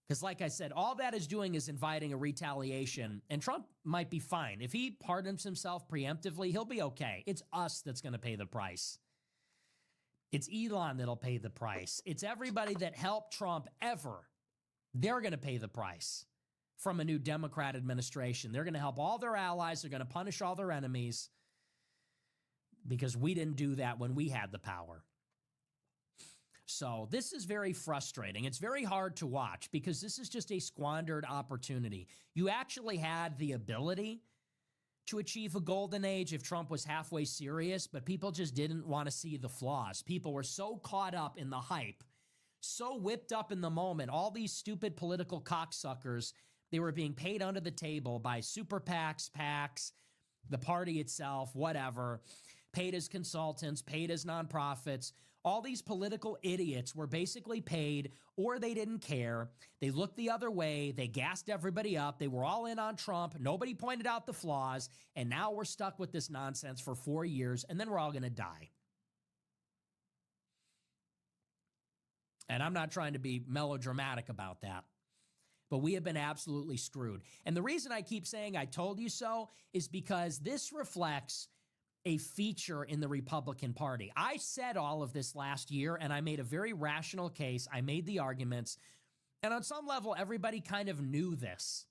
Because like I said, all that is doing is inviting a retaliation, and Trump might be fine. If he pardons himself preemptively, he'll be okay. It's us that's going to pay the price. It's Elon that'll pay the price. It's everybody that helped Trump ever. They're going to pay the price from a new Democrat administration. They're going to help all their allies. They're going to punish all their enemies because we didn't do that when we had the power. So this is very frustrating. It's very hard to watch because this is just a squandered opportunity. You actually had the ability to achieve a golden age if Trump was halfway serious, but people just didn't want to see the flaws. People were so caught up in the hype, so whipped up in the moment. All these stupid political cocksuckers, they were being paid under the table by super PACs, PACs, the party itself, whatever, paid as consultants, paid as nonprofits. All these political idiots were basically paid, or they didn't care. They looked the other way. They gassed everybody up. They were all in on Trump. Nobody pointed out the flaws. And now we're stuck with this nonsense for 4 years, and then we're all going to die. And I'm not trying to be melodramatic about that, but we have been absolutely screwed. And the reason I keep saying I told you so is because this reflects a feature in the Republican Party. I said all of this last year, and I made a very rational case. I made the arguments, and on some level, everybody kind of knew this.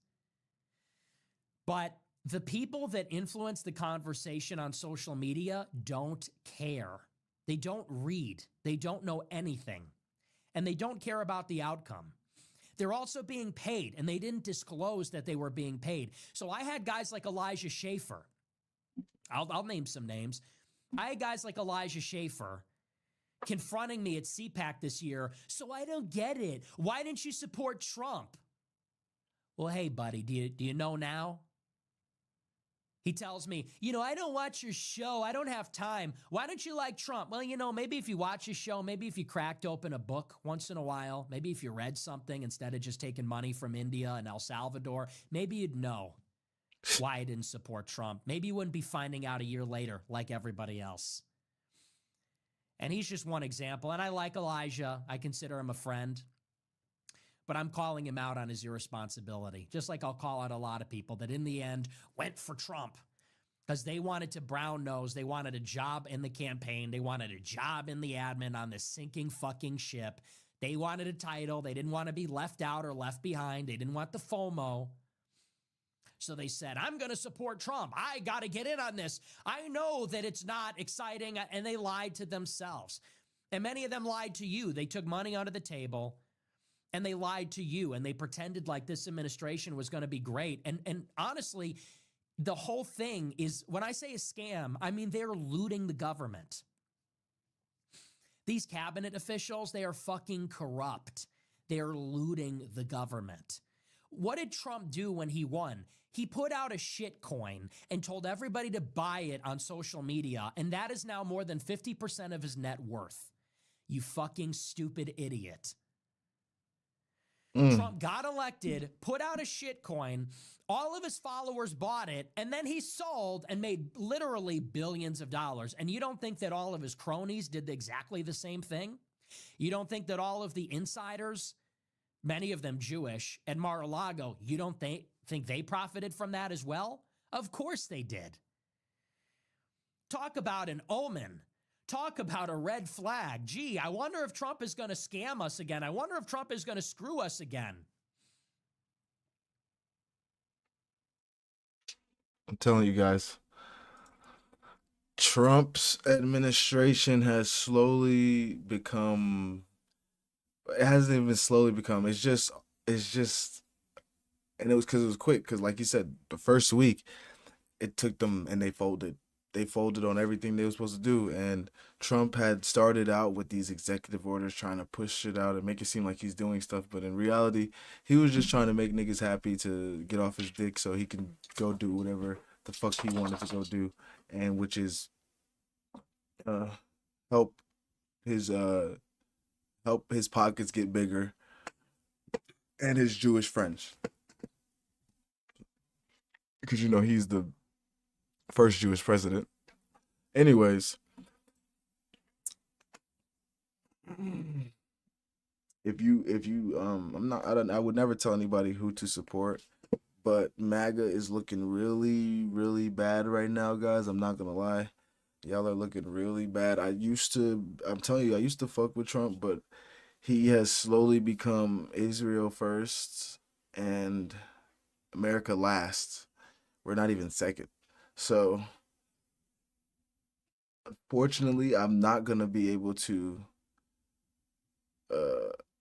But the people that influence the conversation on social media don't care. They don't read. They don't know anything. And they don't care about the outcome. They're also being paid, and they didn't disclose that they were being paid. So I had guys like Elijah Schaffer. I'll name some names. I had guys like Elijah Schaffer confronting me at CPAC this year. So I don't get it. Why didn't you support Trump? Well, hey, buddy, do you know now? He tells me, I don't watch your show. I don't have time. Why don't you like Trump? Well, maybe if you watch his show, maybe if you cracked open a book once in a while, maybe if you read something instead of just taking money from India and El Salvador, maybe you'd know why I didn't support Trump. Maybe you wouldn't be finding out a year later like everybody else. And he's just one example. And I like Elijah. I consider him a friend. But I'm calling him out on his irresponsibility, just like I'll call out a lot of people that in the end went for Trump because they wanted to brown nose. They wanted a job in the campaign. They wanted a job in the admin on this sinking fucking ship. They wanted a title. They didn't want to be left out or left behind. They didn't want the FOMO. So they said, I'm going to support Trump. I got to get in on this. I know that it's not exciting. And they lied to themselves. And many of them lied to you. They took money under the table and they lied to you. And they pretended like this administration was going to be great. And honestly, the whole thing is, when I say a scam, I mean, they're looting the government. These cabinet officials, they are fucking corrupt. They're looting the government. What did Trump do when he won? He put out a shit coin and told everybody to buy it on social media, and that is now more than 50% of his net worth. You fucking stupid idiot. Trump got elected, put out a shit coin. All of his followers bought it, and then he sold and made literally billions of dollars. And you don't think that all of his cronies did exactly the same thing? You don't think that all of the insiders, many of them Jewish, at Mar-a-Lago, you don't think they profited from that as well? Of course they did. Talk about an omen. Talk about a red flag. Gee, I wonder if Trump is going to scam us again. I wonder if Trump is going to screw us again. I'm telling you guys, Trump's administration has slowly become, it hasn't even slowly become, it's just, and it was because it was quick. Because like you said, the first week, it took them and they folded. They folded on everything they were supposed to do. And Trump had started out with these executive orders trying to push it out and make it seem like he's doing stuff. But in reality, he was just trying to make niggas happy to get off his dick so he can go do whatever the fuck he wanted to go do. And which is help his pockets get bigger and his Jewish friends. Because, you know, he's the first Jewish president. Anyways, if you I would never tell anybody who to support, but MAGA is looking really, really bad right now, guys. I'm not gonna lie. Y'all are looking really bad. I'm telling you, I used to fuck with Trump, but he has slowly become Israel first and America last. We're not even second. So, unfortunately, I'm not going to be able to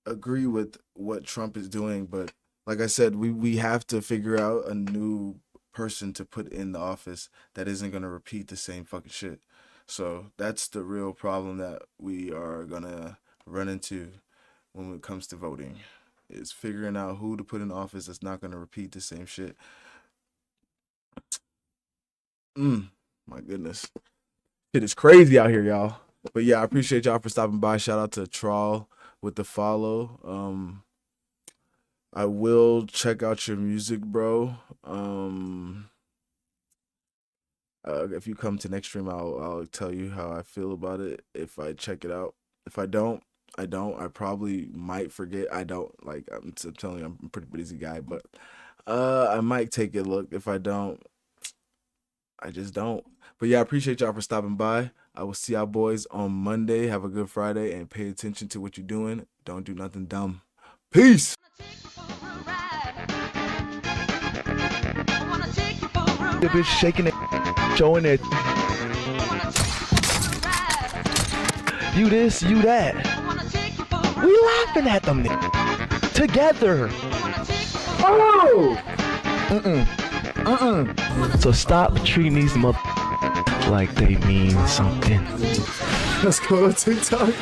agree with what Trump is doing. But like I said, we have to figure out a new person to put in the office that isn't going to repeat the same fucking shit. So that's the real problem that we are going to run into when it comes to voting, is figuring out who to put in office that's not going to repeat the same shit. My goodness. It is crazy out here, y'all. But yeah, I appreciate y'all for stopping by. Shout out to Trawl with the follow. I will check out your music, bro. If you come to next stream, I'll tell you how I feel about it if I check it out. If I don't, I don't. I probably might forget. I don't. Like, I'm telling you, I'm a pretty busy guy, but I might take a look. If I don't, I just don't. But yeah, I appreciate y'all for stopping by. I will see y'all boys on Monday. Have a good Friday and pay attention to what you're doing. Don't do nothing dumb. Peace. The bitch shaking it, showing it. You this, you that. We laughing at them together. Oh! So stop treating these like they mean something. Let's go on TikTok.